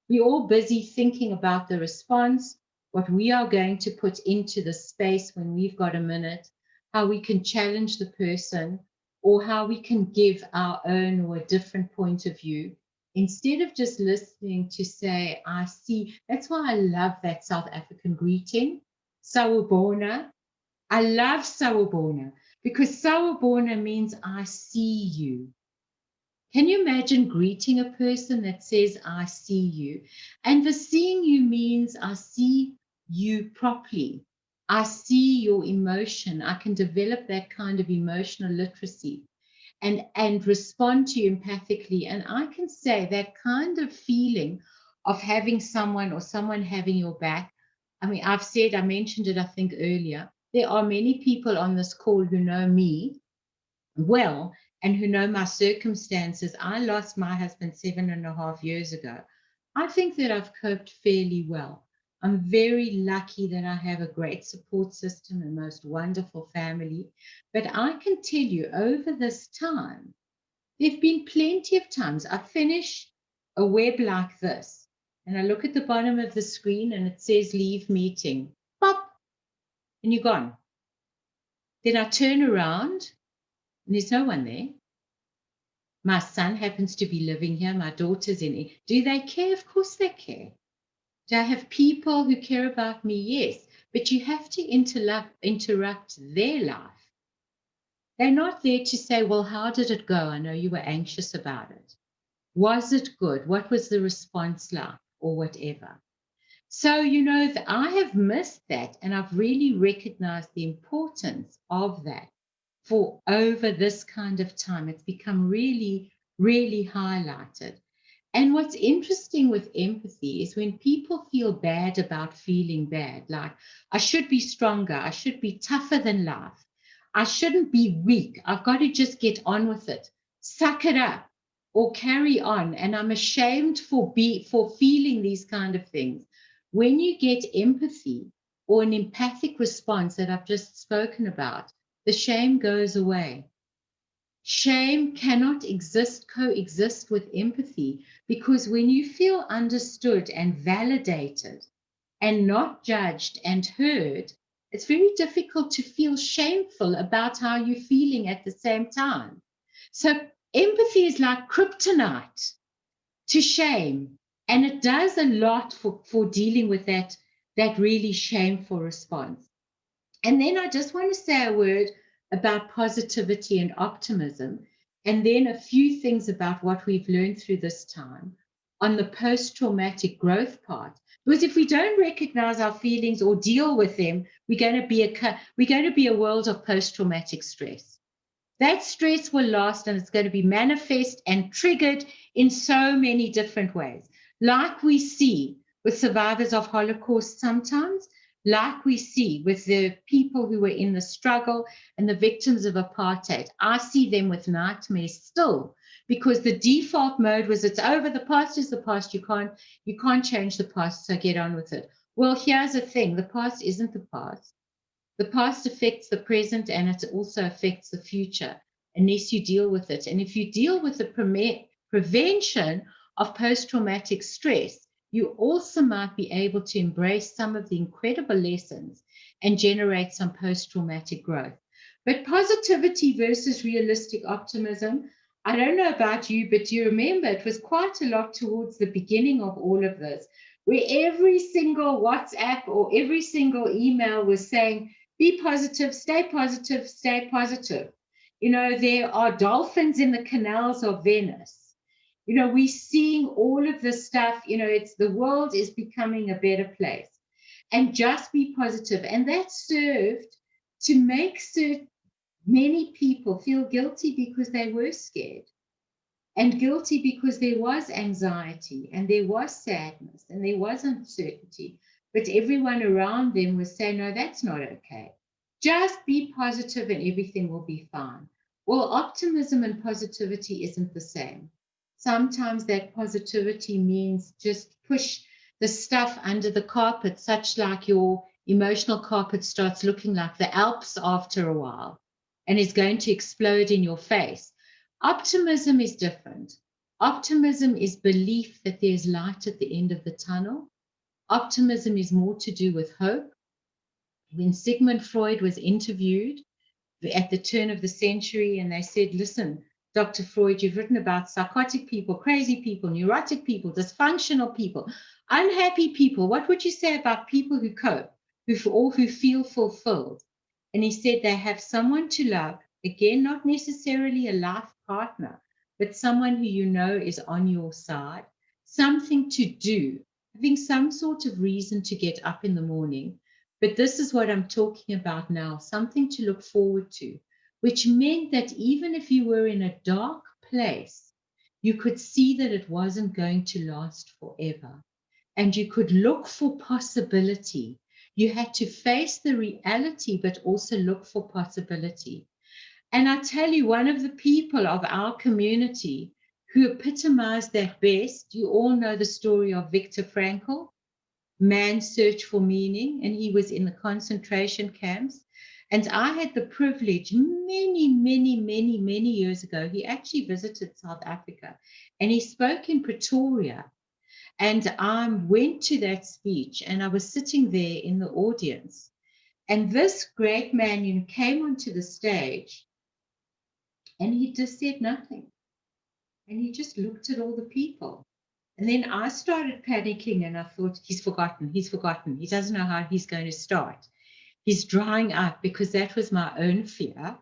We're all busy thinking about the response, what we are going to put into the space when we've got a minute, how we can challenge the person, or how we can give our own or a different point of view, instead of just listening to say, I see. That's why I love that South African greeting, Sawubona. I love Sawubona, because sawubona means I see you. Can you imagine greeting a person that says, I see you? And the seeing you means I see you properly. I see your emotion. I can develop that kind of emotional literacy and respond to you empathically. And I can say that kind of feeling of having someone or someone having your back. I mean, I mentioned it, I think earlier, there are many people on this call who know me well and who know my circumstances. I lost my husband 7.5 years ago. I think that I've coped fairly well. I'm very lucky that I have a great support system and most wonderful family. But I can tell you over this time, there've been plenty of times I finish a web like this and I look at the bottom of the screen and it says leave meeting, pop, and you're gone. Then I turn around and there's no one there. My son happens to be living here. My daughter's in it. Do they care? Of course they care. Do I have people who care about me? Yes. But you have to interrupt their life. They're not there to say, well, how did it go? I know you were anxious about it. Was it good? What was the response like? Or whatever. So, I have missed that. And I've really recognized the importance of that. For over this kind of time, it's become really, really highlighted. And what's interesting with empathy is when people feel bad about feeling bad, like I should be stronger, I should be tougher than life, I shouldn't be weak, I've got to just get on with it, suck it up or carry on, and I'm ashamed for feeling these kind of things. When you get empathy or an empathic response that I've just spoken about, the shame goes away. Shame cannot coexist with empathy, because when you feel understood and validated and not judged and heard, it's very difficult to feel shameful about how you're feeling at the same time. So empathy is like kryptonite to shame, and it does a lot for dealing with that really shameful response. And then I just want to say a word about positivity and optimism, and then a few things about what we've learned through this time on the post-traumatic growth part. Because if we don't recognize our feelings or deal with them, we're going to be a world of post-traumatic stress. That stress will last, and it's going to be manifest and triggered in so many different ways, like we see with survivors of Holocaust sometimes, like we see with the people who were in the struggle and the victims of apartheid. I see them with nightmares still, because the default mode was it's over, the past is the past, you can't change the past, so get on with it. Well, here's the thing, the past isn't the past. The past affects the present, and it also affects the future unless you deal with it. And if you deal with the prevention of post-traumatic stress, you also might be able to embrace some of the incredible lessons and generate some post-traumatic growth. But positivity versus realistic optimism, I don't know about you, but you remember it was quite a lot towards the beginning of all of this, where every single WhatsApp or every single email was saying, be positive, stay positive, stay positive. There are dolphins in the canals of Venice. We're seeing all of this stuff, the world is becoming a better place, and just be positive. And that served to make many people feel guilty because they were scared, and guilty because there was anxiety and there was sadness and there was uncertainty. But everyone around them was saying, no, that's not okay. Just be positive and everything will be fine. Well, optimism and positivity isn't the same. Sometimes that positivity means just push the stuff under the carpet, such like your emotional carpet starts looking like the Alps after a while and is going to explode in your face. Optimism is different. Optimism is belief that there's light at the end of the tunnel. Optimism is more to do with hope. When Sigmund Freud was interviewed at the turn of the century, and they said, listen, Dr. Freud, you've written about psychotic people, crazy people, neurotic people, dysfunctional people, unhappy people. What would you say about people who cope, who feel fulfilled? And he said they have someone to love, again, not necessarily a life partner, but someone who you know is on your side, something to do, having some sort of reason to get up in the morning. But this is what I'm talking about now, something to look forward to, which meant that even if you were in a dark place, you could see that it wasn't going to last forever. And you could look for possibility. You had to face the reality, but also look for possibility. And I tell you, one of the people of our community who epitomized that best, you all know the story of Viktor Frankl, Man's Search for Meaning, and he was in the concentration camps. And I had the privilege many years ago, he actually visited South Africa and he spoke in Pretoria. And I went to that speech and I was sitting there in the audience. And this great man came onto the stage and he just said nothing. And he just looked at all the people. And then I started panicking and I thought, he's forgotten. He doesn't know how he's going to start. He's drying up, because that was my own fear,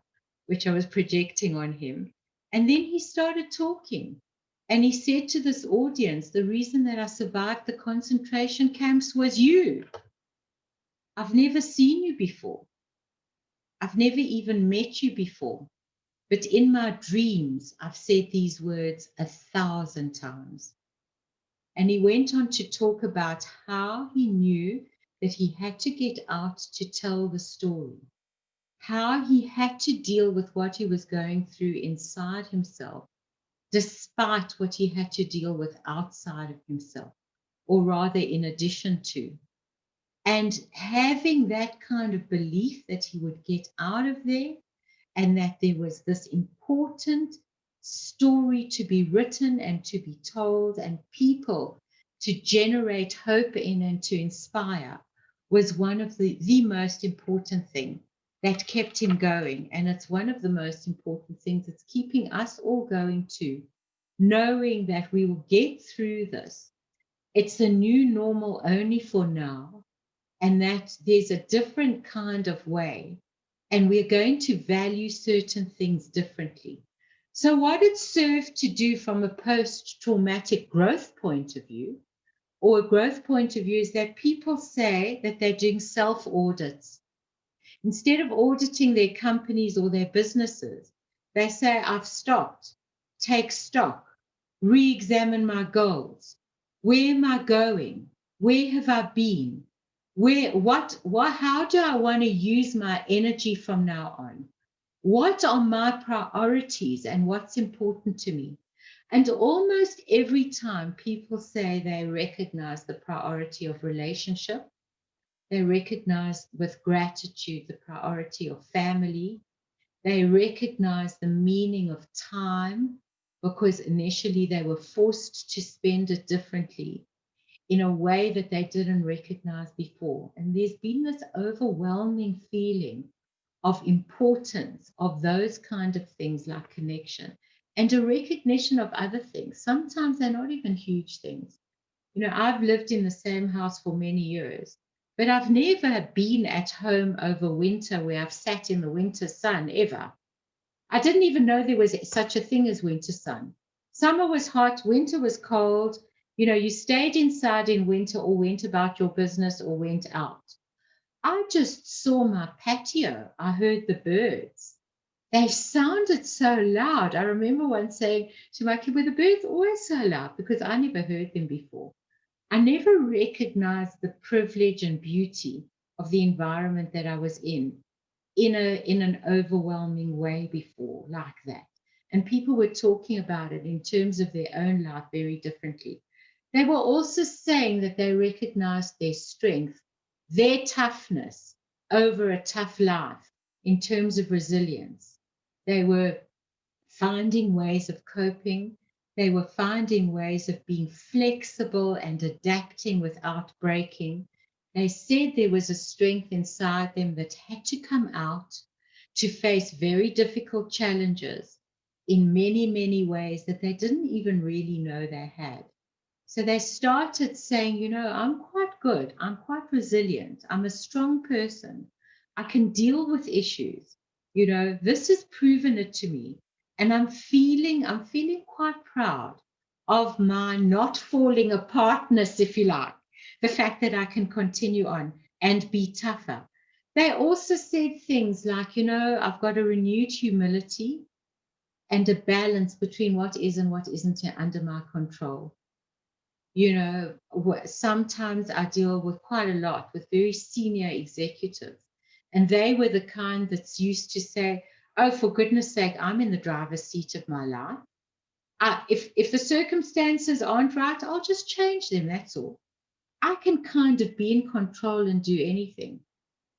which I was projecting on him. And then he started talking. And he said to this audience, the reason that I survived the concentration camps was you. I've never seen you before. I've never even met you before. But in my dreams, I've said these words 1,000 times. And he went on to talk about how he knew that he had to get out to tell the story, how he had to deal with what he was going through inside himself, despite what he had to deal with outside of himself, or rather in addition to. And having that kind of belief that he would get out of there, and that there was this important story to be written and to be told, and people to generate hope in and to inspire, was one of the most important thing that kept him going. And it's one of the most important things that's keeping us all going too, knowing that we will get through this. It's a new normal only for now, and that there's a different kind of way, and we're going to value certain things differently. So what it served to do from a post-traumatic growth point of view, or a growth point of view, is that people say that they're doing self-audits. Instead of auditing their companies or their businesses, they say, I've stopped, take stock, re-examine my goals. Where am I going? Where have I been? How do I want to use my energy from now on? What are my priorities and what's important to me? And almost every time people say they recognize the priority of relationship, they recognize with gratitude the priority of family, they recognize the meaning of time, because initially they were forced to spend it differently, in a way that they didn't recognize before. And there's been this overwhelming feeling of importance of those kind of things like connection, and a recognition of other things. Sometimes they're not even huge things. I've lived in the same house for many years, but I've never been at home over winter where I've sat in the winter sun ever. I didn't even know there was such a thing as winter sun. Summer was hot, winter was cold. You stayed inside in winter, or went about your business, or went out. I just saw my patio. I heard the birds. They sounded so loud. I remember once saying to my kid, were the birds always so loud? Because I never heard them before. I never recognized the privilege and beauty of the environment that I was in an overwhelming way before, like that. And people were talking about it in terms of their own life very differently. They were also saying that they recognized their strength, their toughness over a tough life in terms of resilience. They were finding ways of coping. They were finding ways of being flexible and adapting without breaking. They said there was a strength inside them that had to come out to face very difficult challenges in many ways that they didn't even really know they had. So they started saying, I'm quite good. I'm quite resilient. I'm a strong person. I can deal with issues. You know, this has proven it to me. And I'm feeling quite proud of my not falling apartness, if you like, the fact that I can continue on and be tougher. They also said things like, you know, I've got a renewed humility and a balance between what is and what isn't under my control. You know, sometimes I deal with quite a lot with very senior executives, and they were the kind that's used to say, oh, for goodness sake, I'm in the driver's seat of my life. If the circumstances aren't right, I'll just change them, that's all. I can kind of be in control and do anything.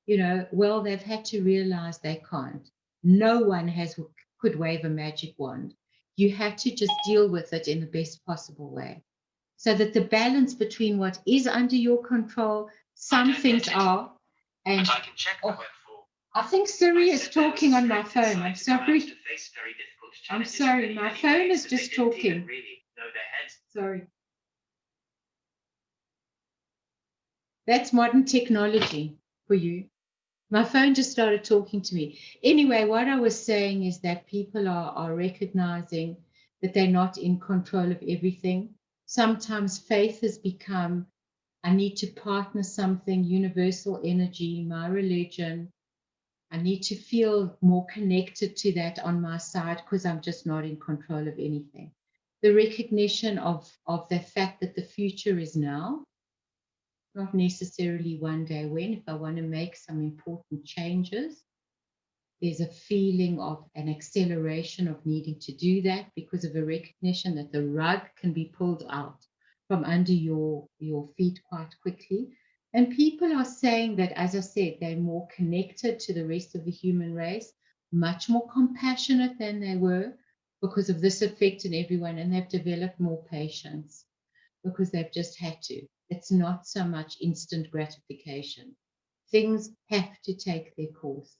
You know, well, they've had to realize they can't. No one could wave a magic wand. You have to just deal with it in the best possible way. So that the balance between what is under your control, some things are, and I can check the web for. I think Cyril is talking on my phone. I'm sorry. I'm sorry, my phone is just talking. Sorry. That's modern technology for you. My phone just started talking to me. Anyway, what I was saying is that people are recognizing that they're not in control of everything. Sometimes faith has become, I need to partner something, universal energy, my religion. I need to feel more connected to that on my side because I'm just not in control of anything. The recognition of the fact that the future is now, not necessarily one day when. If I want to make some important changes, there's a feeling of an acceleration of needing to do that because of a recognition that the rug can be pulled out from under your feet quite quickly. And people are saying that, as I said, they're more connected to the rest of the human race, much more compassionate than they were because of this effect in everyone, and they've developed more patience because they've just had to. It's not so much instant gratification. Things have to take their course,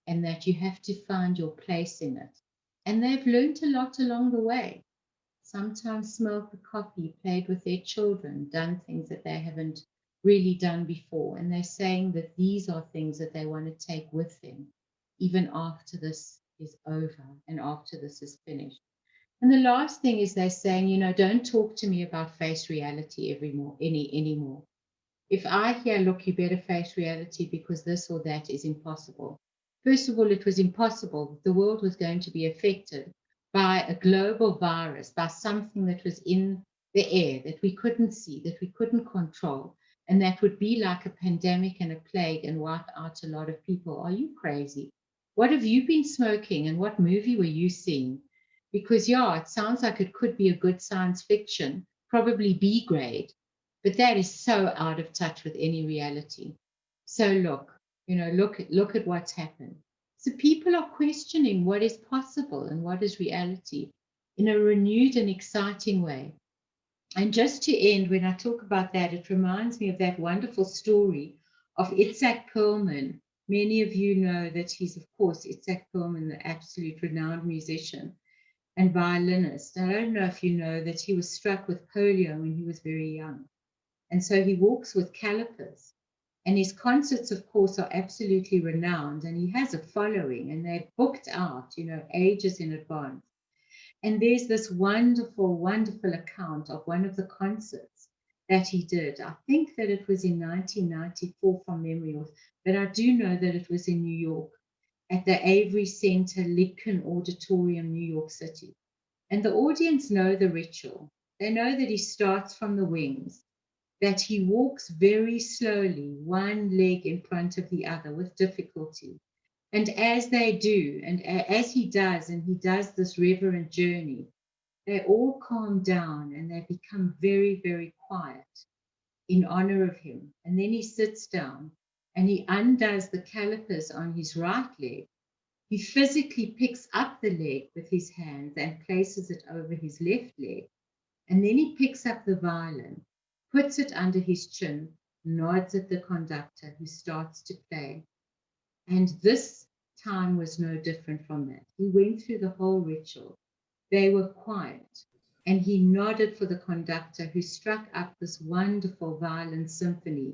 and that you have to find your place in it. And they've learned a lot along the way. Sometimes smoked the coffee, played with their children, done things that they haven't really done before. And they're saying that these are things that they want to take with them, even after this is over and after this is finished. And the last thing is they're saying, you know, don't talk to me about face reality anymore. If I hear, look, you better face reality because this or that is impossible. First of all, it was impossible. The world was going to be affected by a global virus, by something that was in the air that we couldn't see, that we couldn't control, and that would be like a pandemic and a plague and wipe out a lot of people. Are you crazy? What have you been smoking and what movie were you seeing? Because, yeah, it sounds like it could be a good science fiction, probably B grade, but that is so out of touch with any reality. So look at what's happened. So people are questioning what is possible and what is reality in a renewed and exciting way. And just to end, when I talk about that, it reminds me of that wonderful story of Itzhak Perlman. Many of you know that he's, of course, Itzhak Perlman, the absolute renowned musician and violinist. I don't know if you know that he was struck with polio when he was very young. And so he walks with calipers. And his concerts, of course, are absolutely renowned. And he has a following, and they're booked out, ages in advance. And there's this wonderful, wonderful account of one of the concerts that he did. I think that it was in 1994 from memory, but I do know that it was in New York at the Avery Center Lincoln Auditorium, New York City. And the audience know the ritual. They know that he starts from the wings, that he walks very slowly, one leg in front of the other with difficulty. And as they do, and as he does, and he does this reverent journey, they all calm down and they become very, very quiet in honor of him. And then he sits down and he undoes the calipers on his right leg. He physically picks up the leg with his hands and places it over his left leg. And then he picks up the violin, puts it under his chin, nods at the conductor who starts to play. And this time was no different from that. He went through the whole ritual. They were quiet. And he nodded for the conductor who struck up this wonderful violin symphony.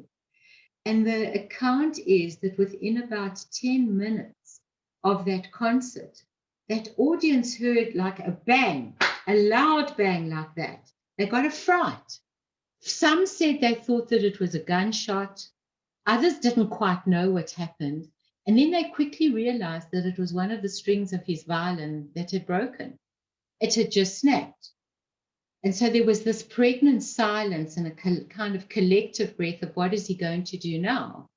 And the account is that within about 10 minutes of that concert, that audience heard like a bang, a loud bang like that. They got a fright. Some said they thought that it was a gunshot. Others didn't quite know what happened. And then they quickly realized that it was one of the strings of his violin that had broken. It had just snapped. And so there was this pregnant silence and a kind of collective breath of what is he going to do now?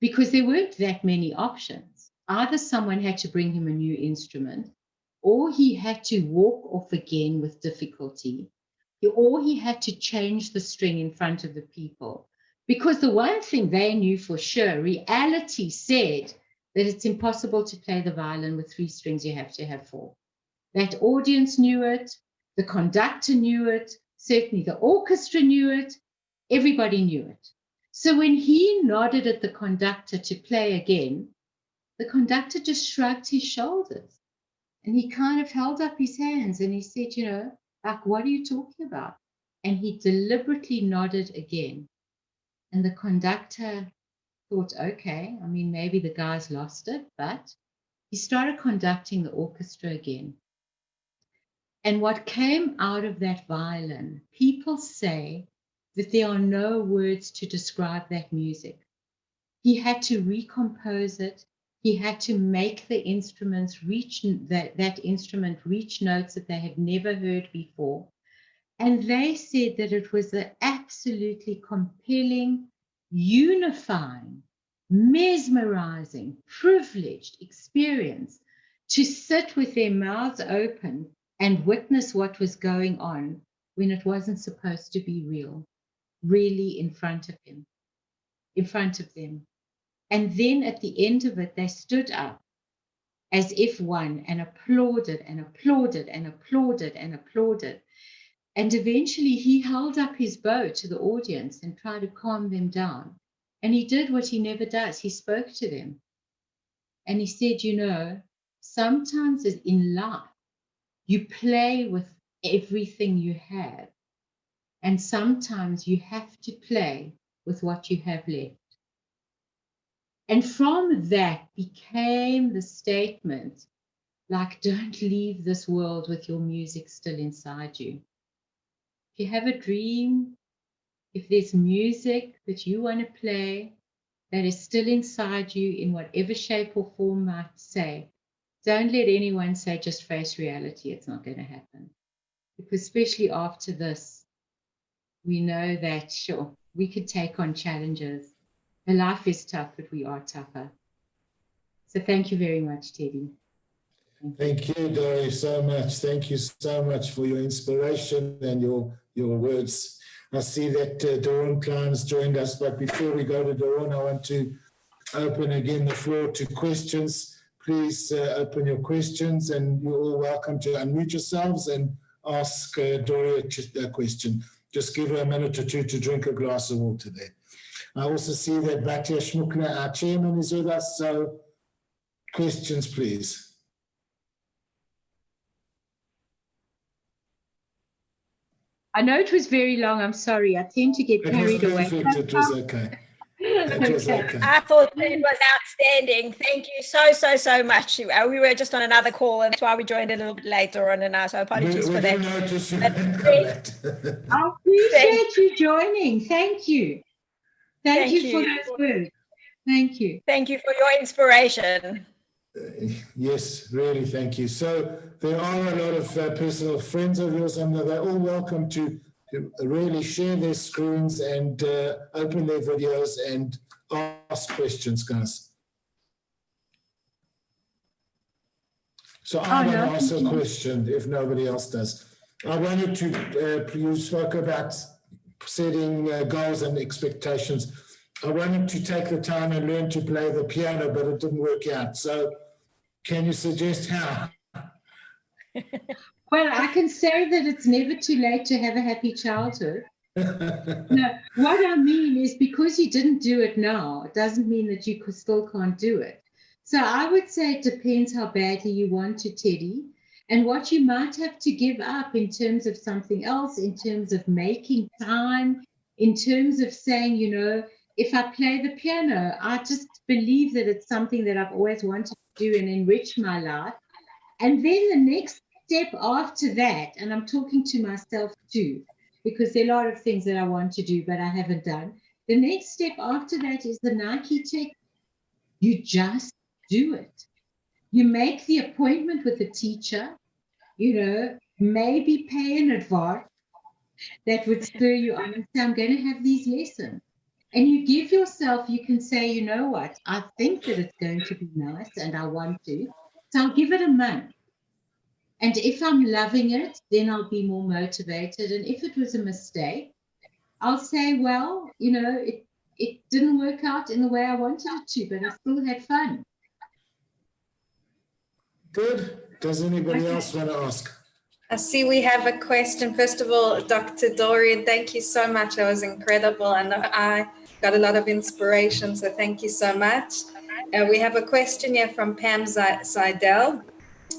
Because there weren't that many options. Either someone had to bring him a new instrument, or he had to walk off again with difficulty, or he had to change the string in front of the people. Because the one thing they knew for sure, reality said that it's impossible to play the violin with 3 strings, you have to have 4. That audience knew it, the conductor knew it, certainly the orchestra knew it, everybody knew it. So when he nodded at the conductor to play again, the conductor just shrugged his shoulders and he kind of held up his hands and he said, you know, like, what are you talking about? And he deliberately nodded again. And the conductor thought, okay, I mean, maybe the guy's lost it, but he started conducting the orchestra again. And what came out of that violin, people say that there are no words to describe that music. He had to recompose it. He had to make the instruments reach, that instrument reach notes that they had never heard before. And they said that it was an absolutely compelling, unifying, mesmerizing, privileged experience to sit with their mouths open and witness what was going on when it wasn't supposed to be real, really in front of him, in front of them. And then at the end of it, they stood up as if one and applauded and applauded and applauded and applauded. And eventually he held up his bow to the audience and tried to calm them down. And he did what he never does. He spoke to them. And he said, you know, sometimes in life, you play with everything you have. And sometimes you have to play with what you have left. And from that became the statement, like, don't leave this world with your music still inside you. If you have a dream, if there's music that you want to play that is still inside you in whatever shape or form might say, don't let anyone say just face reality, it's not going to happen. Because especially after this, we know that, sure, we could take on challenges. The life is tough, but we are tougher. So thank you very much, Teddy. Thank you, Dory, so much. Thank you so much for your inspiration and your words. I see that Dorianne Cara has joined us, but before we go to Dorianne, I want to open again the floor to questions. Please open your questions, and you're all welcome to unmute yourselves and ask Dory a question. Just give her a minute or two to drink a glass of water there. I also see that Batya Shmukla, our chairman, is with us, so questions, please. I know it was very long. I'm sorry. I tend to get carried away. It was okay. It was okay. I thought it was outstanding. Thank you so much. We were just on another call, and that's why we joined a little bit later on, and so apologies for that. I appreciate you joining. Thank you. Thank you for those words. Thank you. Thank you for your inspiration. Yes, really, thank you. So there are a lot of personal friends of yours, and they're all welcome to really share their screens and open their videos and ask questions, guys. So I'm going to ask a question if nobody else does. I wanted to, you spoke about setting goals and expectations. I wanted to take the time and learn to play the piano, but it didn't work out. So can you suggest how? Well, I can say that it's never too late to have a happy childhood. No, what I mean is because you didn't do it now, it doesn't mean that you still can't do it. So I would say it depends how badly you want to, Teddy, and what you might have to give up in terms of something else, in terms of making time, in terms of saying, you know, if I play the piano, I just believe that it's something that I've always wanted to do and enrich my life. And then the next step after that, and I'm talking to myself too, because there are a lot of things that I want to do, but I haven't done. The next step after that is the Nike technique. You just do it. You make the appointment with the teacher, maybe pay an advance that would spur you on and say, I'm going to have these lessons. And you give yourself, you can say, you know what, I think that it's going to be nice and I want to. So I'll give it a month. And if I'm loving it, then I'll be more motivated. And if it was a mistake, I'll say, well, it didn't work out in the way I wanted it to, but I still had fun. Good. Does anybody else want to ask? I see we have a question. First of all, Dr. Dory, thank you so much. That was incredible. I know I got a lot of inspiration, so thank you so much. We have a question here from Pam Seidel.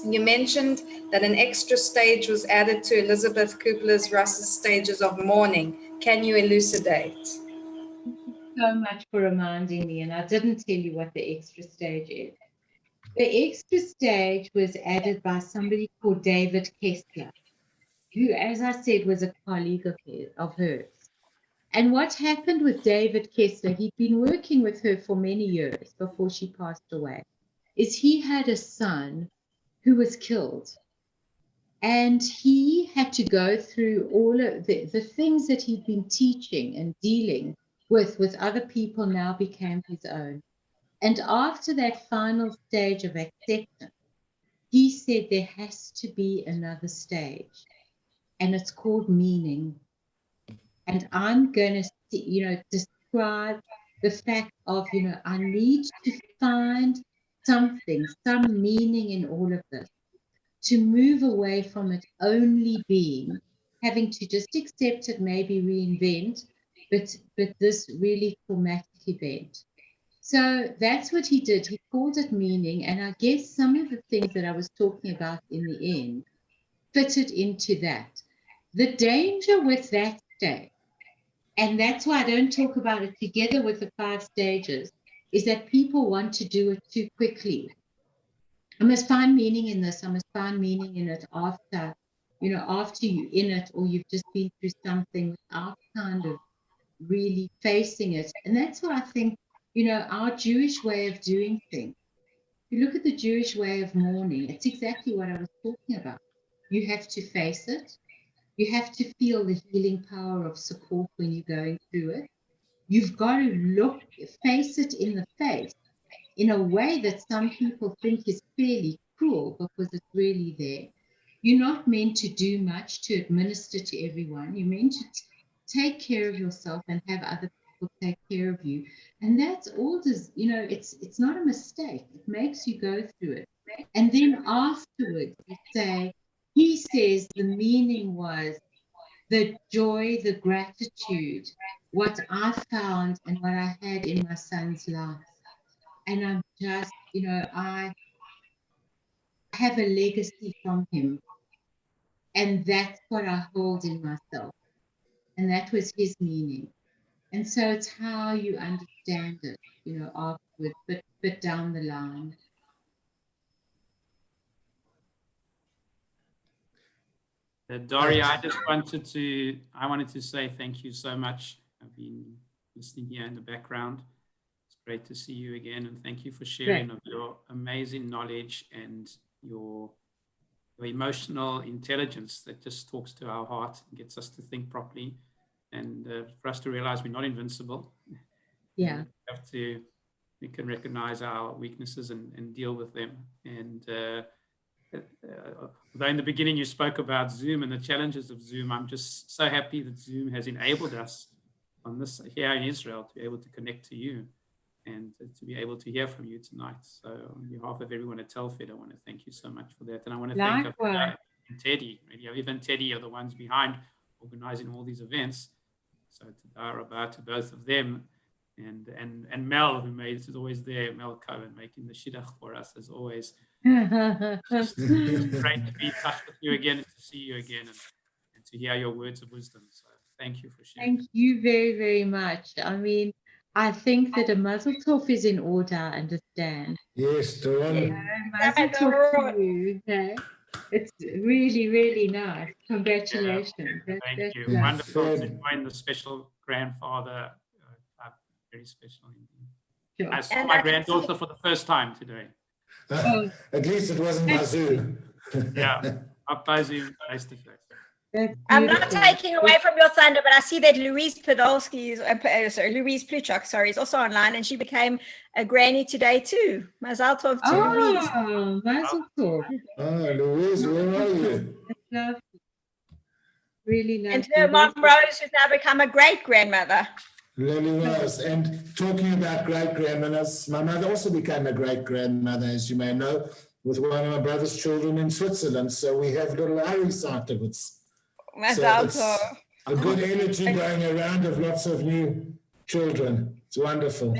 You mentioned that an extra stage was added to Elizabeth Kubler-Ross's stages of mourning. Can you elucidate? Thank you so much for reminding me, and I didn't tell you what the extra stage is. The extra stage was added by somebody called David Kessler, who, as I said, was a colleague of hers. And what happened with David Kessler, he'd been working with her for many years before she passed away, is he had a son who was killed. And he had to go through all of the things that he'd been teaching and dealing with other people now became his own. And after that final stage of acceptance, he said there has to be another stage, and it's called meaning. And I'm going to, describe the fact of, I need to find something, some meaning in all of this, to move away from it only being, having to just accept it, maybe reinvent, but this really traumatic event. So that's what he did. He called it meaning. And I guess some of the things that I was talking about in the end fitted into that. The danger with that stage, and that's why I don't talk about it together with the 5 stages, is that people want to do it too quickly. I must find meaning in this. I must find meaning in it after you're in it, or you've just been through something without kind of really facing it. And that's why I think, our Jewish way of doing things, if you look at the Jewish way of mourning, it's exactly what I was talking about. You have to face it. You have to feel the healing power of support when you're going through it. You've got to face it in the face in a way that some people think is fairly cruel because it's really there. You're not meant to do much to administer to everyone. You're meant to take care of yourself and have other people take care of you. And that's all, it's not a mistake. It makes you go through it. And then afterwards, you say, he says the meaning was the joy, the gratitude, what I found and what I had in my son's life. And I'm just, I have a legacy from him. And that's what I hold in myself. And that was his meaning. And so it's how you understand it, afterwards, but down the line. Dory, I wanted to say thank you so much. I've been listening here in the background. It's great to see you again, and thank you for sharing of your amazing knowledge and your emotional intelligence that just talks to our heart and gets us to think properly, and for us to realize we're not invincible. Yeah. We can recognize our weaknesses and deal with them. And although in the beginning you spoke about Zoom and the challenges of Zoom, I'm just so happy that Zoom has enabled us on this here in Israel to be able to connect to you and to be able to hear from you tonight. So on behalf of everyone at Telfed, I want to thank you so much for that. And I want to thank Teddy. Even Teddy are the ones behind organizing all these events. So to Darabah, to both of them, and Mel, who is always there, Mel Cohen, making the shidduch for us as always. Just great to be in touch with you again and to see you again and to hear your words of wisdom. So thank you for sharing. Thank you very, very much. I mean, I think that a mazel tov is in order, I understand. Yes, Dorianne. Mazel tov to you. Okay? It's really, really nice. Congratulations. Thank you. Yeah. Wonderful to Fed. join the special grandfather. Very special indeed. Sure. I saw And my I can granddaughter for the first time today. At least it wasn't by Zoom. Yeah, up by Zoom, face to face. That's I'm not beautiful. taking away from your thunder, but I see that Louise Podolsky Louise Pluchok, is also online, and she became a granny today too. Mazel tov to Louise. Oh, mazel tov. Oh, Louise, where are you? That's lovely. Really lovely. And her mom Rose, who's now become a great grandmother. Lily was. And talking about great grandmothers, my mother also became a great grandmother, as you may know, with one of my brother's children in Switzerland. So we have little Iris afterwards. Mazel it's tov. a good energy going around of lots of new children. It's wonderful.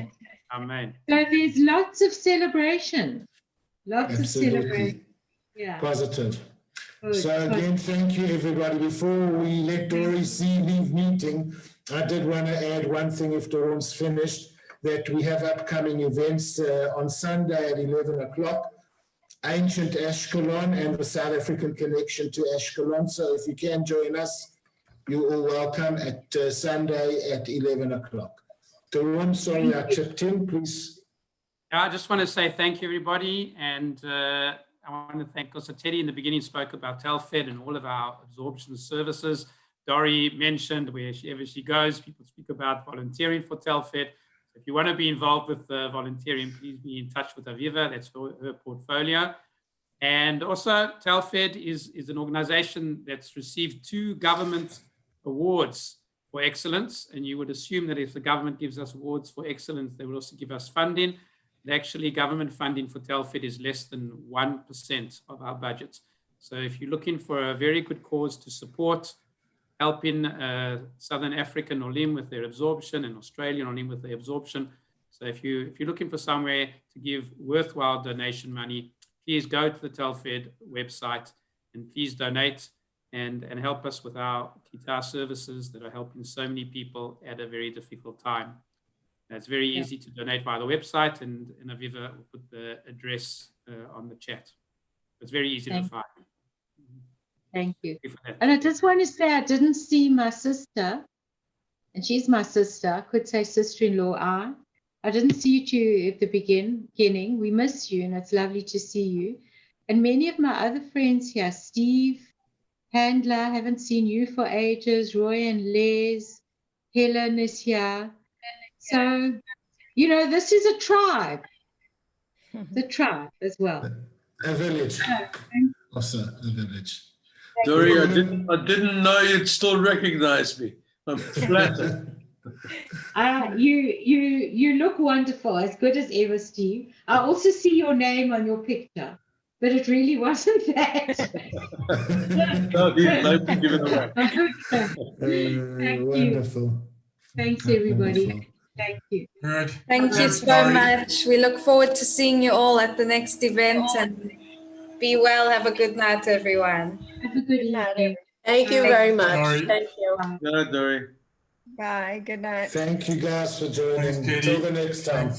Amen. So there's lots of celebration. Lots of Absolutely. celebration. Yeah. Positive. Good. So again, thank you, everybody. Before we let Dory leave meeting, I did want to add one thing, if Doran's finished, that we have upcoming events on Sunday at 11 o'clock, Ancient Ashkelon and the South African connection to Ashkelon. So if you can join us, you're all welcome at Sunday at 11 o'clock. Doran, sorry I chipped in, please. I just want to say thank you, everybody. And I want to thank also Teddy in the beginning spoke about TELFED and all of our absorption services. Dory mentioned wherever she goes, people speak about volunteering for TELFED. If you want to be involved with volunteering, please be in touch with Aviva. That's her portfolio. And also, TELFED is an organization that's received 2 government awards for excellence. And you would assume that if the government gives us awards for excellence, they will also give us funding. And actually, government funding for TELFED is less than 1% of our budget. So if you're looking for a very good cause to support, helping Southern African Olim with their absorption and Australian Olim with their absorption. So if you're looking for somewhere to give worthwhile donation money, please go to the TELFED website and please donate and help us with our guitar services that are helping so many people at a very difficult time. It's very easy to donate via the website, and Aviva will put the address on the chat. It's very easy to find. Thank you. And I just want to say, I didn't see my sister, and she's my sister. I could say sister-in-law. I didn't see you at the beginning. We miss you, and it's lovely to see you. And many of my other friends here, Steve, Handler, haven't seen you for ages. Roy and Les, Helen is here. So, this is a tribe. The tribe as well. A village. Also a village. Dory, I didn't know you'd still recognize me. I'm flattered. You look wonderful, as good as ever, Steve. I also see your name on your picture, but it really wasn't that. No, give it away. Thank wonderful. You. Thanks, everybody. Wonderful. Thank you. Thank you so much. We look forward to seeing you all at the next event, and be well. Have a good night, everyone. Have a good evening. Thank you very much. Sorry. Thank you. Good night, Dory. Bye. Good night. Thank you guys for joining. Until the next time.